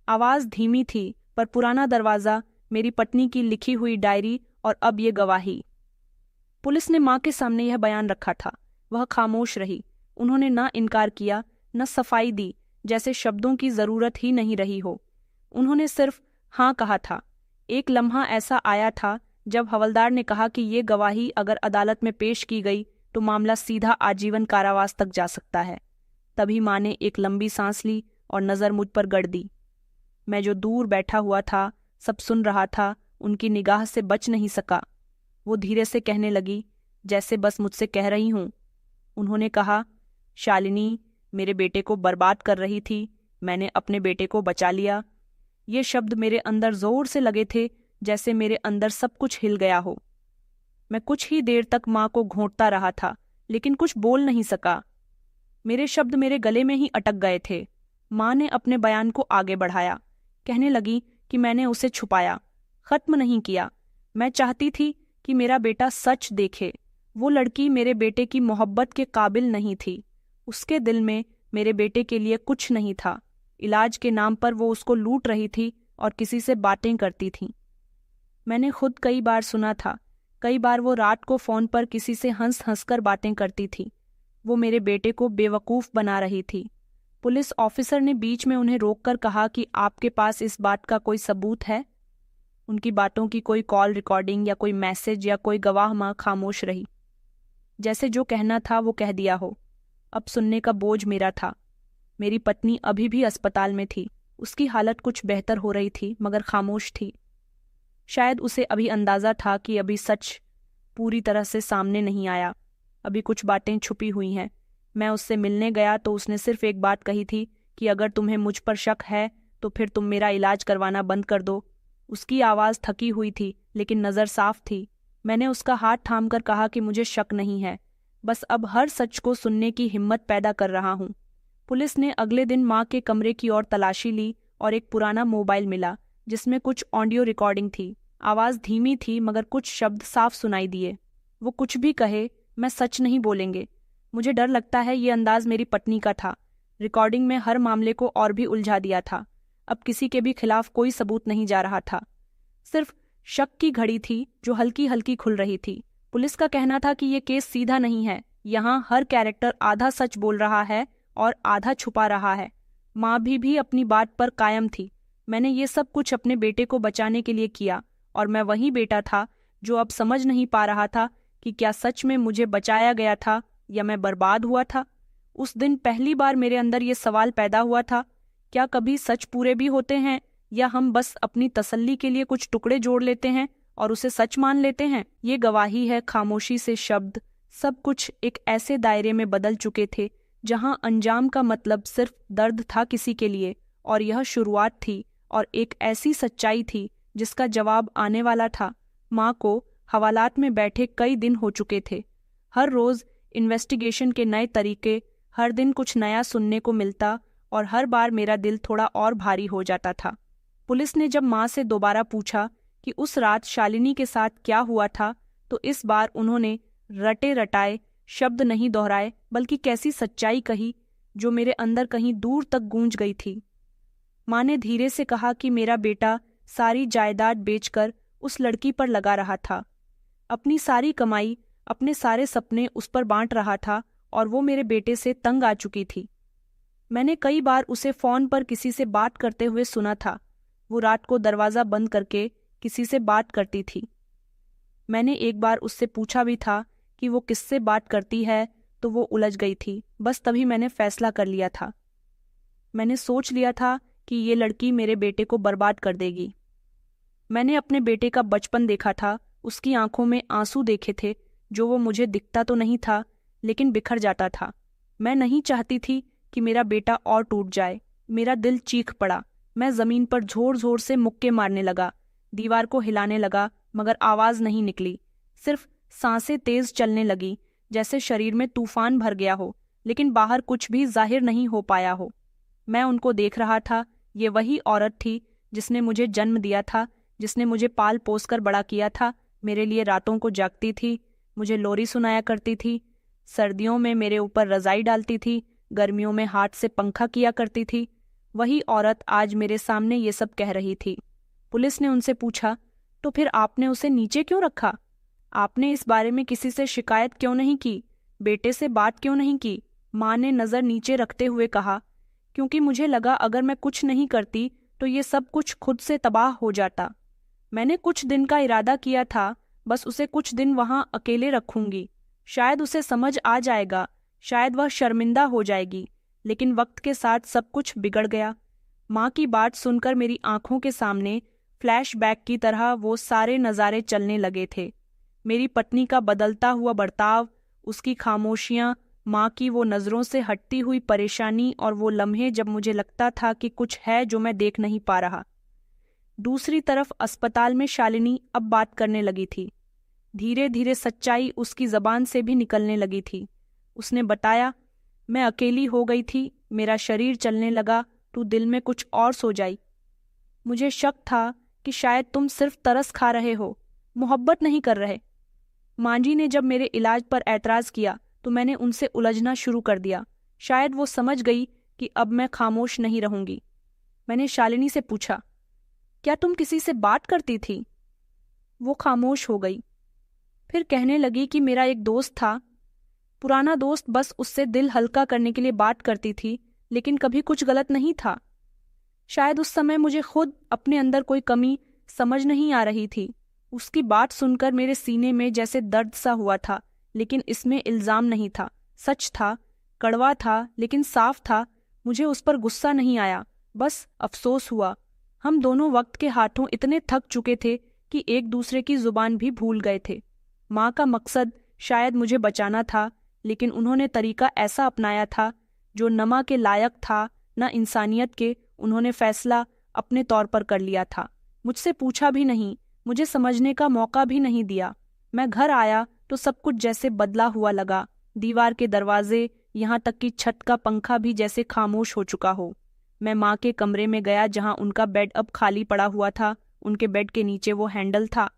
आवाज़ धीमी थी, पर पुराना दरवाज़ा, मेरी पत्नी की लिखी हुई डायरी, और अब ये गवाही। पुलिस ने माँ के सामने यह बयान रखा था। वह खामोश रही। उन्होंने ना इनकार किया, न सफाई दी, जैसे शब्दों की ज़रूरत ही नहीं रही हो। उन्होंने सिर्फ हाँ कहा था। एक लम्हा ऐसा आया था जब हवलदार ने कहा कि ये गवाही अगर अदालत में पेश की गई तो मामला सीधा आजीवन कारावास तक जा सकता है। तभी माँ ने एक लंबी सांस ली और नज़र मुझ पर गड़ दी। मैं जो दूर बैठा हुआ था, सब सुन रहा था, उनकी निगाह से बच नहीं सका। वो धीरे से कहने लगी, जैसे बस मुझसे कह रही हूँ। उन्होंने कहा, शालिनी मेरे बेटे को बर्बाद कर रही थी, मैंने अपने बेटे को बचा लिया। ये शब्द मेरे अंदर जोर से लगे थे, जैसे मेरे अंदर सब कुछ हिल गया हो। मैं कुछ ही देर तक माँ को घोंटता रहा था, लेकिन कुछ बोल नहीं सका। मेरे शब्द मेरे गले में ही अटक गए थे। माँ ने अपने बयान को आगे बढ़ाया, कहने लगी कि मैंने उसे छुपाया, खत्म नहीं किया। मैं चाहती थी कि मेरा बेटा सच देखे। वो लड़की मेरे बेटे की मोहब्बत के काबिल नहीं थी। उसके दिल में मेरे बेटे के लिए कुछ नहीं था। इलाज के नाम पर वो उसको लूट रही थी और किसी से बातें करती थी। मैंने खुद कई बार सुना था। कई बार वो रात को फोन पर किसी से हंस हंस कर बातें करती थी। वो मेरे बेटे को बेवकूफ़ बना रही थी। पुलिस ऑफिसर ने बीच में उन्हें रोककर कहा कि आपके पास इस बात का कोई सबूत है? उनकी बातों की कोई कॉल रिकॉर्डिंग या कोई मैसेज या कोई गवाह? माँ खामोश रही, जैसे जो कहना था वो कह दिया हो। अब सुनने का बोझ मेरा था। मेरी पत्नी अभी भी अस्पताल में थी। उसकी हालत कुछ बेहतर हो रही थी, मगर खामोश थी। शायद उसे अभी अंदाजा था कि अभी सच पूरी तरह से सामने नहीं आया, अभी कुछ बातें छुपी हुई हैं। मैं उससे मिलने गया तो उसने सिर्फ एक बात कही थी कि अगर तुम्हें मुझ पर शक है तो फिर तुम मेरा इलाज करवाना बंद कर दो। उसकी आवाज़ थकी हुई थी, लेकिन नज़र साफ थी। मैंने उसका हाथ थामकर कहा कि मुझे शक नहीं है, बस अब हर सच को सुनने की हिम्मत पैदा कर रहा हूँ। पुलिस ने अगले दिन माँ के कमरे की ओर तलाशी ली और एक पुराना मोबाइल मिला जिसमें कुछ ऑडियो रिकॉर्डिंग थी। आवाज़ धीमी थी, मगर कुछ शब्द साफ सुनाई दिए। वो कुछ भी कहे, मैं सच नहीं बोलेंगे। मुझे डर लगता है ये अंदाज मेरी पत्नी का था। रिकॉर्डिंग में हर मामले को और भी उलझा दिया था। अब किसी के भी खिलाफ कोई सबूत नहीं जा रहा था, सिर्फ शक की घड़ी थी जो हल्की हल्की खुल रही थी। पुलिस का कहना था कि ये केस सीधा नहीं है। यहाँ हर कैरेक्टर आधा सच बोल रहा है और आधा छुपा रहा है। माँ भी अपनी बात पर कायम थी। मैंने ये सब कुछ अपने बेटे को बचाने के लिए किया, और मैं वही बेटा था जो अब समझ नहीं पा रहा था कि क्या सच में मुझे बचाया गया था या मैं बर्बाद हुआ था। उस दिन पहली बार मेरे अंदर ये सवाल पैदा हुआ था, क्या कभी सच पूरे भी होते हैं, या हम बस अपनी तसल्ली के लिए कुछ टुकड़े जोड़ लेते हैं और उसे सच मान लेते हैं। ये गवाही है खामोशी से शब्द। सब कुछ एक ऐसे दायरे में बदल चुके थे जहां अंजाम का मतलब सिर्फ दर्द था किसी के लिए, और यह शुरुआत थी और एक ऐसी सच्चाई थी जिसका जवाब आने वाला था। माँ को हवालात में बैठे कई दिन हो चुके थे। हर रोज इन्वेस्टिगेशन के नए तरीके, हर दिन कुछ नया सुनने को मिलता, और हर बार मेरा दिल थोड़ा और भारी हो जाता था। पुलिस ने जब माँ से दोबारा पूछा कि उस रात शालिनी के साथ क्या हुआ था, तो इस बार उन्होंने रटे रटाए शब्द नहीं दोहराए, बल्कि कैसी सच्चाई कही जो मेरे अंदर कहीं दूर तक गूंज गई थी। माँ ने धीरे से कहा कि मेरा बेटा सारी जायदाद बेचकर उस लड़की पर लगा रहा था। अपनी सारी कमाई, अपने सारे सपने उस पर बांट रहा था, और वो मेरे बेटे से तंग आ चुकी थी। मैंने कई बार उसे फोन पर किसी से बात करते हुए सुना था। वो रात को दरवाज़ा बंद करके किसी से बात करती थी। मैंने एक बार उससे पूछा भी था कि वो किससे बात करती है, तो वो उलझ गई थी। बस तभी मैंने फैसला कर लिया था। मैंने सोच लिया था कि ये लड़की मेरे बेटे को बर्बाद कर देगी। मैंने अपने बेटे का बचपन देखा था, उसकी आंखों में आंसू देखे थे, जो वो मुझे दिखता तो नहीं था, लेकिन बिखर जाता था। मैं नहीं चाहती थी कि मेरा बेटा और टूट जाए। मेरा दिल चीख पड़ा। मैं जमीन पर जोर जोर से मुक्के मारने लगा, दीवार को हिलाने लगा, मगर आवाज नहीं निकली। सिर्फ सांसें तेज चलने लगी, जैसे शरीर में तूफान भर गया हो, लेकिन बाहर कुछ भी जाहिर नहीं हो पाया हो। मैं उनको देख रहा था। ये वही औरत थी जिसने मुझे जन्म दिया था, जिसने मुझे पाल पोस कर बड़ा किया था, मेरे लिए रातों को जागती थी, मुझे लोरी सुनाया करती थी, सर्दियों में मेरे ऊपर रजाई डालती थी, गर्मियों में हाथ से पंखा किया करती थी। वही औरत आज मेरे सामने ये सब कह रही थी। पुलिस ने उनसे पूछा, तो फिर आपने उसे नीचे क्यों रखा? आपने इस बारे में किसी से शिकायत क्यों नहीं की? बेटे से बात क्यों नहीं की? माँ ने नज़र नीचे रखते हुए कहा, क्योंकि मुझे लगा अगर मैं कुछ नहीं करती तो ये सब कुछ खुद से तबाह हो जाता। मैंने कुछ दिन का इरादा किया था, बस उसे कुछ दिन वहां अकेले रखूंगी। शायद उसे समझ आ जाएगा, शायद वह शर्मिंदा हो जाएगी, लेकिन वक्त के साथ सब कुछ बिगड़ गया। माँ की बात सुनकर मेरी आंखों के सामने फ्लैशबैक की तरह वो सारे नज़ारे चलने लगे थे। मेरी पत्नी का बदलता हुआ बर्ताव, उसकी खामोशियां, माँ की वो नज़रों से हटती हुई परेशानी और वो लम्हे जब मुझे लगता था कि कुछ है जो मैं देख नहीं पा रहा। दूसरी तरफ अस्पताल में शालिनी अब बात करने लगी थी। धीरे धीरे सच्चाई उसकी जबान से भी निकलने लगी थी। उसने बताया, मैं अकेली हो गई थी, मेरा शरीर चलने लगा, तू दिल में कुछ और सो जाई। मुझे शक था कि शायद तुम सिर्फ तरस खा रहे हो, मोहब्बत नहीं कर रहे। मांझी ने जब मेरे इलाज पर ऐतराज़ किया तो मैंने उनसे उलझना शुरू कर दिया। शायद वो समझ गई कि अब मैं खामोश नहीं रहूंगी। मैंने शालिनी से पूछा, क्या तुम किसी से बात करती थी? वो खामोश हो गई। फिर कहने लगी कि मेरा एक दोस्त था, पुराना दोस्त, बस उससे दिल हल्का करने के लिए बात करती थी, लेकिन कभी कुछ गलत नहीं था। शायद उस समय मुझे खुद अपने अंदर कोई कमी समझ नहीं आ रही थी। उसकी बात सुनकर मेरे सीने में जैसे दर्द सा हुआ था, लेकिन इसमें इल्जाम नहीं था, सच था, कड़वा था लेकिन साफ था। मुझे उस पर गुस्सा नहीं आया, बस अफसोस हुआ। हम दोनों वक्त के हाथों इतने थक चुके थे कि एक दूसरे की जुबान भी भूल गए थे। माँ का मकसद शायद मुझे बचाना था, लेकिन उन्होंने तरीका ऐसा अपनाया था जो न माँ के लायक था न इंसानियत के। उन्होंने फैसला अपने तौर पर कर लिया था, मुझसे पूछा भी नहीं, मुझे समझने का मौका भी नहीं दिया। मैं घर आया तो सब कुछ जैसे बदला हुआ लगा। दीवार के दरवाजे, यहाँ तक कि छत का पंखा भी जैसे खामोश हो चुका हो। मैं माँ के कमरे में गया जहाँ उनका बेड अब खाली पड़ा हुआ था। उनके बेड के नीचे वो हैंडल था,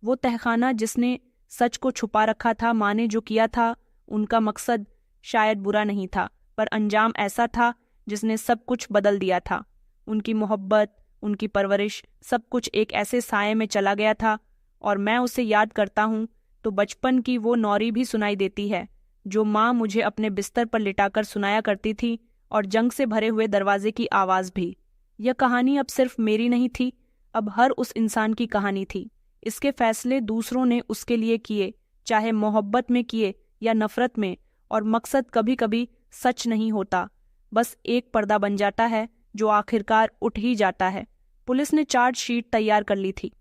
वो तहखाना जिसने सच को छुपा रखा था। माँ ने जो किया था, उनका मकसद शायद बुरा नहीं था, पर अंजाम ऐसा था जिसने सब कुछ बदल दिया था। उनकी मोहब्बत, उनकी परवरिश, सब कुछ एक ऐसे साये में चला गया था। और मैं उसे याद करता हूँ तो बचपन की वो नौरी भी सुनाई देती है जो माँ मुझे अपने बिस्तर पर लिटाकर सुनाया करती थी, और जंग से भरे हुए दरवाजे की आवाज़ भी। यह कहानी अब सिर्फ मेरी नहीं थी, अब हर उस इंसान की कहानी थी। इसके फैसले दूसरों ने उसके लिए किए, चाहे मोहब्बत में किए या नफरत में। और मकसद कभी कभी सच नहीं होता, बस एक पर्दा बन जाता है जो आखिरकार उठ ही जाता है। पुलिस ने चार्जशीट तैयार कर ली थी।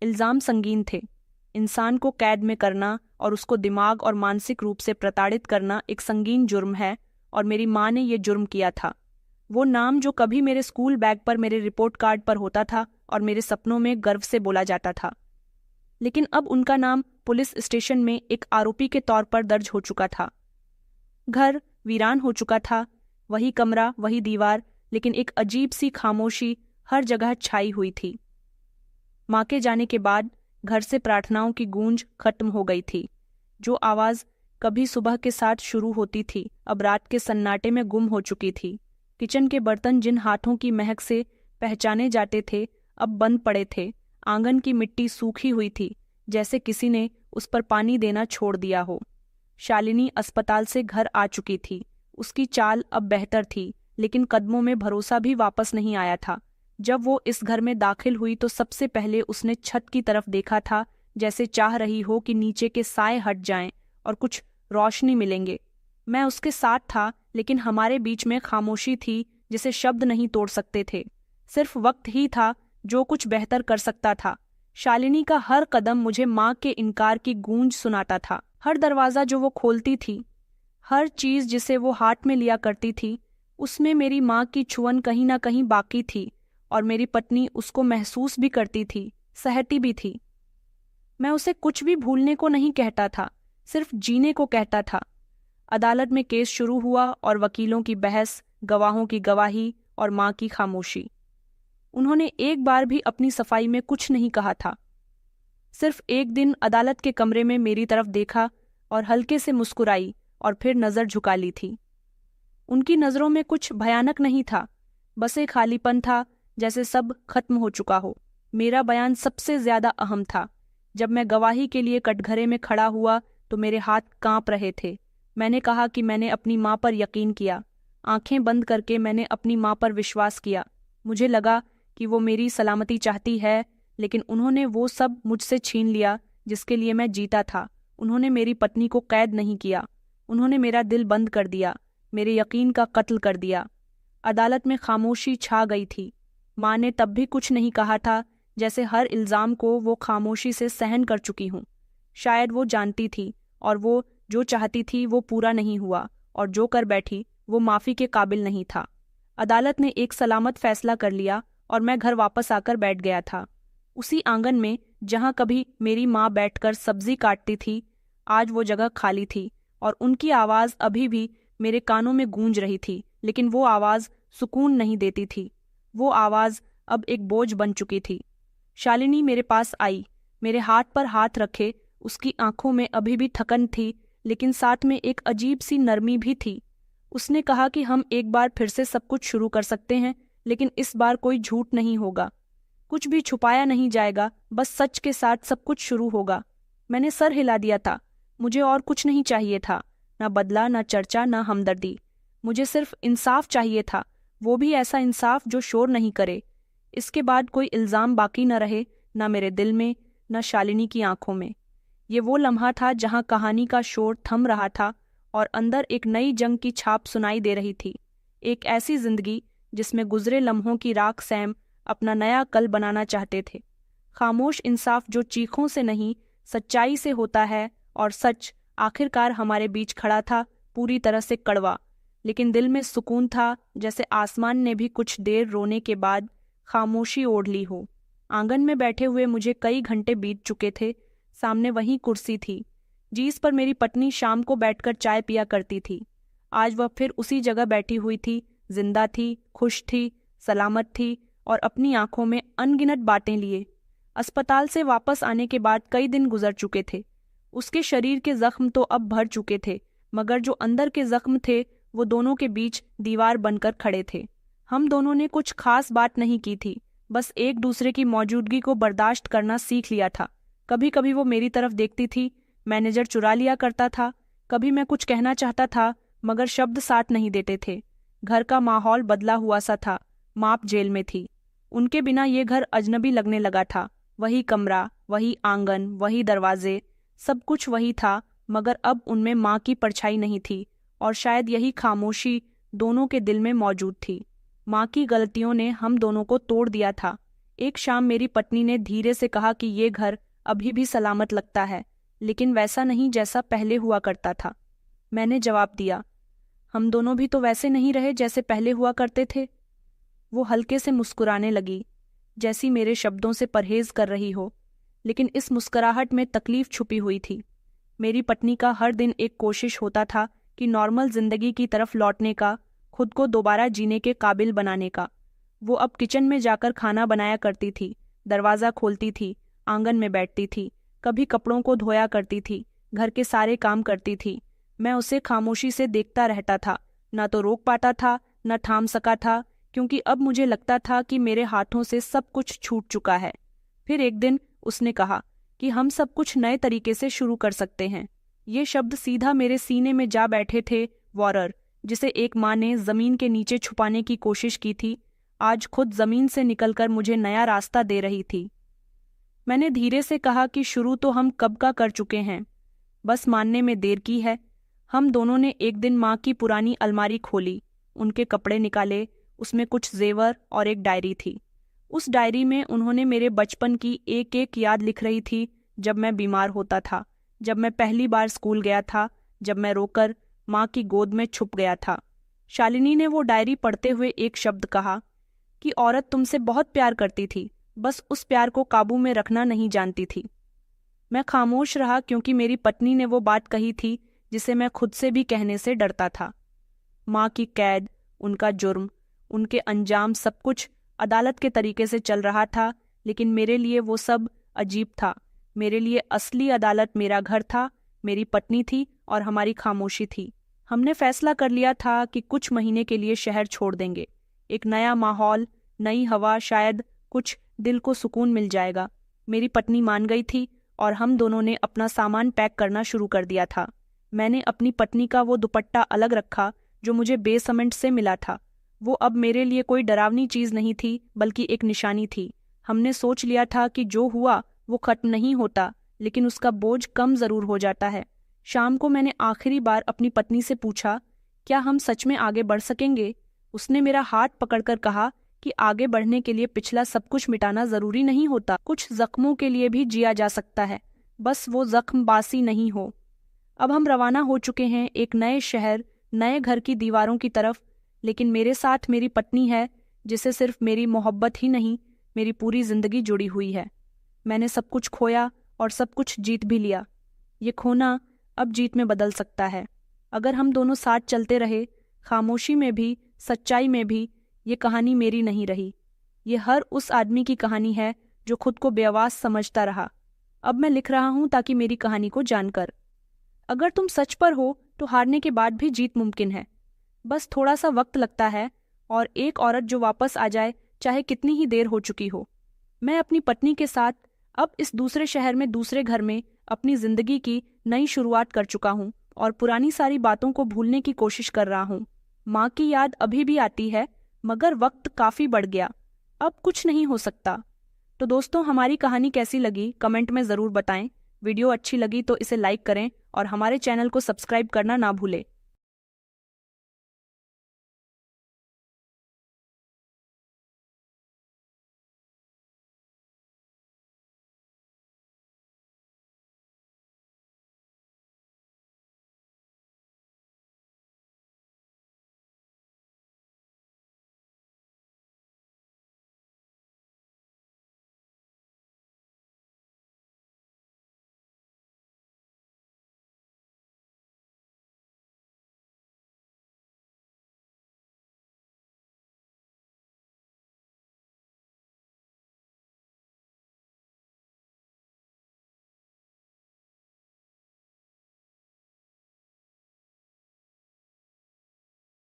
इल्ज़ाम संगीन थे। इंसान को कैद में करना और उसको दिमाग और मानसिक रूप से प्रताड़ित करना एक संगीन जुर्म है, और मेरी माँ ने ये जुर्म किया था। वो नाम जो कभी मेरे स्कूल बैग पर, मेरे रिपोर्ट कार्ड पर होता था और मेरे सपनों में गर्व से बोला जाता था, लेकिन अब उनका नाम पुलिस स्टेशन में एक आरोपी के तौर पर दर्ज हो चुका था। घर वीरान हो चुका था, वही कमरा, वही दीवार, लेकिन एक अजीब सी खामोशी हर जगह छाई हुई थी। माँ के जाने के बाद घर से प्रार्थनाओं की गूंज खत्म हो गई थी। जो आवाज़ कभी सुबह के साथ शुरू होती थी, अब रात के सन्नाटे में गुम हो चुकी थी। किचन के बर्तन जिन हाथों की महक से पहचाने जाते थे, अब बंद पड़े थे। आंगन की मिट्टी सूखी हुई थी, जैसे किसी ने उस पर पानी देना छोड़ दिया हो। शालिनी अस्पताल से घर आ चुकी थी। उसकी चाल अब बेहतर थी, लेकिन कदमों में भरोसा भी वापस नहीं आया था। जब वो इस घर में दाखिल हुई तो सबसे पहले उसने छत की तरफ देखा था, जैसे चाह रही हो कि नीचे के साए हट जाएं और कुछ रोशनी मिलेंगे। मैं उसके साथ था, लेकिन हमारे बीच में खामोशी थी जिसे शब्द नहीं तोड़ सकते थे। सिर्फ वक्त ही था जो कुछ बेहतर कर सकता था। शालिनी का हर कदम मुझे माँ के इनकार की गूंज सुनाता था। हर दरवाज़ा जो वो खोलती थी, हर चीज़ जिसे वो हाथ में लिया करती थी, उसमें मेरी माँ की छुअन कहीं ना कहीं बाकी थी, और मेरी पत्नी उसको महसूस भी करती थी, सहती भी थी। मैं उसे कुछ भी भूलने को नहीं कहता था, सिर्फ जीने को कहता था। अदालत में केस शुरू हुआ और वकीलों की बहस, गवाहों की गवाही और माँ की खामोशी। उन्होंने एक बार भी अपनी सफाई में कुछ नहीं कहा था। सिर्फ एक दिन अदालत के कमरे में मेरी तरफ देखा और हल्के से मुस्कुराई और फिर नज़र झुका ली थी। उनकी नज़रों में कुछ भयानक नहीं था, बस एक खालीपन था, जैसे सब खत्म हो चुका हो। मेरा बयान सबसे ज्यादा अहम था। जब मैं गवाही के लिए कटघरे में खड़ा हुआ तो मेरे हाथ कांप रहे थे। मैंने कहा कि मैंने अपनी माँ पर यकीन किया। आंखें बंद करके मैंने अपनी माँ पर विश्वास किया। मुझे लगा कि वो मेरी सलामती चाहती है, लेकिन उन्होंने वो सब मुझसे छीन लिया जिसके लिए मैं जीता था। उन्होंने मेरी पत्नी को कैद नहीं किया, उन्होंने मेरा दिल बंद कर दिया, मेरे यकीन का कत्ल कर दिया। अदालत में खामोशी छा गई थी। माँ ने तब भी कुछ नहीं कहा था, जैसे हर इल्ज़ाम को वो खामोशी से सहन कर चुकी हूँ। शायद वो जानती थी और वो जो चाहती थी वो पूरा नहीं हुआ, और जो कर बैठी वो माफ़ी के काबिल नहीं था। अदालत ने एक सलामत फैसला कर लिया और मैं घर वापस आकर बैठ गया था। उसी आंगन में जहाँ कभी मेरी माँ बैठकर सब्जी काटती थी, आज वो जगह खाली थी और उनकी आवाज़ अभी भी मेरे कानों में गूंज रही थी, लेकिन वो आवाज़ सुकून नहीं देती थी। वो आवाज़ अब एक बोझ बन चुकी थी। शालिनी मेरे पास आई, मेरे हाथ पर हाथ रखे। उसकी आंखों में अभी भी थकन थी, लेकिन साथ में एक अजीब सी नरमी भी थी। उसने कहा कि हम एक बार फिर से सब कुछ शुरू कर सकते हैं, लेकिन इस बार कोई झूठ नहीं होगा, कुछ भी छुपाया नहीं जाएगा, बस सच के साथ सब कुछ शुरू होगा। मैंने सर हिला दिया था। मुझे और कुछ नहीं चाहिए था, ना बदला, ना चर्चा, ना हमदर्दी। मुझे सिर्फ इंसाफ चाहिए था, वो भी ऐसा इंसाफ जो शोर नहीं करे। इसके बाद कोई इल्ज़ाम बाकी न रहे, ना मेरे दिल में, न शालिनी की आंखों में। ये वो लम्हा था जहां कहानी का शोर थम रहा था और अंदर एक नई जंग की छाप सुनाई दे रही थी। एक ऐसी जिंदगी जिसमें गुजरे लम्हों की राख सैम अपना नया कल बनाना चाहते थे। खामोश इंसाफ जो चीखों से नहीं सच्चाई से होता है, और सच आखिरकार हमारे बीच खड़ा था, पूरी तरह से कड़वा, लेकिन दिल में सुकून था, जैसे आसमान ने भी कुछ देर रोने के बाद खामोशी ओढ़ ली हो। आंगन में बैठे हुए मुझे कई घंटे बीत चुके थे। सामने वही कुर्सी थी जिस पर मेरी पत्नी शाम को बैठकर चाय पिया करती थी। आज वह फिर उसी जगह बैठी हुई थी, जिंदा थी, खुश थी, सलामत थी और अपनी आंखों में अनगिनत बातें लिए। अस्पताल से वापस आने के बाद कई दिन गुजर चुके थे। उसके शरीर के जख्म तो अब भर चुके थे, मगर जो अंदर के जख्म थे वो दोनों के बीच दीवार बनकर खड़े थे। हम दोनों ने कुछ खास बात नहीं की थी, बस एक दूसरे की मौजूदगी को बर्दाश्त करना सीख लिया था। कभी कभी वो मेरी तरफ देखती थी, मैनेजर चुरा लिया करता था। कभी मैं कुछ कहना चाहता था, मगर शब्द साथ नहीं देते थे। घर का माहौल बदला हुआ सा था, माप जेल में थी। उनके बिना ये घर अजनबी लगने लगा था। वही कमरा, वही आंगन, वही दरवाजे, सब कुछ वही था, मगर अब उनमें माँ की परछाई नहीं थी, और शायद यही खामोशी दोनों के दिल में मौजूद थी। माँ की गलतियों ने हम दोनों को तोड़ दिया था। एक शाम मेरी पत्नी ने धीरे से कहा कि ये घर अभी भी सलामत लगता है, लेकिन वैसा नहीं जैसा पहले हुआ करता था। मैंने जवाब दिया, हम दोनों भी तो वैसे नहीं रहे जैसे पहले हुआ करते थे। वो हल्के से मुस्कुराने लगी, जैसी मेरे शब्दों से परहेज कर रही हो, लेकिन इस मुस्कुराहट में तकलीफ छुपी हुई थी। मेरी पत्नी का हर दिन एक कोशिश होता था कि नॉर्मल जिंदगी की तरफ लौटने का, खुद को दोबारा जीने के काबिल बनाने का। वो अब किचन में जाकर खाना बनाया करती थी, दरवाज़ा खोलती थी, आंगन में बैठती थी, कभी कपड़ों को धोया करती थी, घर के सारे काम करती थी। मैं उसे खामोशी से देखता रहता था, ना तो रोक पाता था, न थाम सका था, क्योंकि अब मुझे लगता था कि मेरे हाथों से सब कुछ छूट चुका है। फिर एक दिन उसने कहा कि हम सब कुछ नए तरीके से शुरू कर सकते हैं। ये शब्द सीधा मेरे सीने में जा बैठे थे। वॉरर, जिसे एक माँ ने जमीन के नीचे छुपाने की कोशिश की थी, आज खुद जमीन से निकलकर मुझे नया रास्ता दे रही थी। मैंने धीरे से कहा कि शुरू तो हम कब का कर चुके हैं, बस मानने में देर की है। हम दोनों ने एक दिन माँ की पुरानी अलमारी खोली, उनके कपड़े निकाले, उसमें कुछ जेवर और एक डायरी थी। उस डायरी में उन्होंने मेरे बचपन की एक एक याद लिख रही थी, जब मैं बीमार होता था, जब मैं पहली बार स्कूल गया था, जब मैं रोकर माँ की गोद में छुप गया था। शालिनी ने वो डायरी पढ़ते हुए एक शब्द कहा कि औरत तुमसे बहुत प्यार करती थी, बस उस प्यार को काबू में रखना नहीं जानती थी। मैं खामोश रहा, क्योंकि मेरी पत्नी ने वो बात कही थी जिसे मैं खुद से भी कहने से डरता था। माँ की कैद, उनका जुर्म, उनके अंजाम, सब कुछ अदालत के तरीके से चल रहा था, लेकिन मेरे लिए वो सब अजीब था। मेरे लिए असली अदालत मेरा घर था, मेरी पत्नी थी और हमारी खामोशी थी। हमने फैसला कर लिया था कि कुछ महीने के लिए शहर छोड़ देंगे। एक नया माहौल, नई हवा, शायद कुछ दिल को सुकून मिल जाएगा। मेरी पत्नी मान गई थी और हम दोनों ने अपना सामान पैक करना शुरू कर दिया था। मैंने अपनी पत्नी का वो दुपट्टा अलग रखा जो मुझे बेसमेंट से मिला था। वो अब मेरे लिए कोई डरावनी चीज नहीं थी, बल्कि एक निशानी थी। हमने सोच लिया था कि जो हुआ वो खत्म नहीं होता, लेकिन उसका बोझ कम जरूर हो जाता है। शाम को मैंने आखिरी बार अपनी पत्नी से पूछा, क्या हम सच में आगे बढ़ सकेंगे? उसने मेरा हाथ पकड़कर कहा कि आगे बढ़ने के लिए पिछला सब कुछ मिटाना जरूरी नहीं होता, कुछ जख्मों के लिए भी जिया जा सकता है। बस वो जख्म बासी नहीं हो। अब हम रवाना हो चुके हैं एक नए शहर, नए घर की दीवारों की तरफ, लेकिन मेरे साथ मेरी पत्नी है जिसे सिर्फ मेरी मोहब्बत ही नहीं, मेरी पूरी जिंदगी जुड़ी हुई है। मैंने सब कुछ खोया और सब कुछ जीत भी लिया। ये खोना अब जीत में बदल सकता है अगर हम दोनों साथ चलते रहे, खामोशी में भी, सच्चाई में भी। ये कहानी मेरी नहीं रही, ये हर उस आदमी की कहानी है जो खुद को बेआवाज समझता रहा। अब मैं लिख रहा हूं ताकि मेरी कहानी को जानकर। अगर तुम सच पर हो तो हारने के बाद भी जीत मुमकिन है। बस थोड़ा सा वक्त लगता है, और एक औरत जो वापस आ जाए, चाहे कितनी ही देर हो चुकी हो। मैं अपनी पत्नी के साथ अब इस दूसरे शहर में, दूसरे घर में अपनी जिंदगी की नई शुरुआत कर चुका हूँ और पुरानी सारी बातों को भूलने की कोशिश कर रहा हूँ। माँ की याद अभी भी आती है, मगर वक्त काफी बढ़ गया, अब कुछ नहीं हो सकता। तो दोस्तों, हमारी कहानी कैसी लगी कमेंट में ज़रूर बताएं। वीडियो अच्छी लगी तो इसे लाइक करें और हमारे चैनल को सब्सक्राइब करना ना भूलें।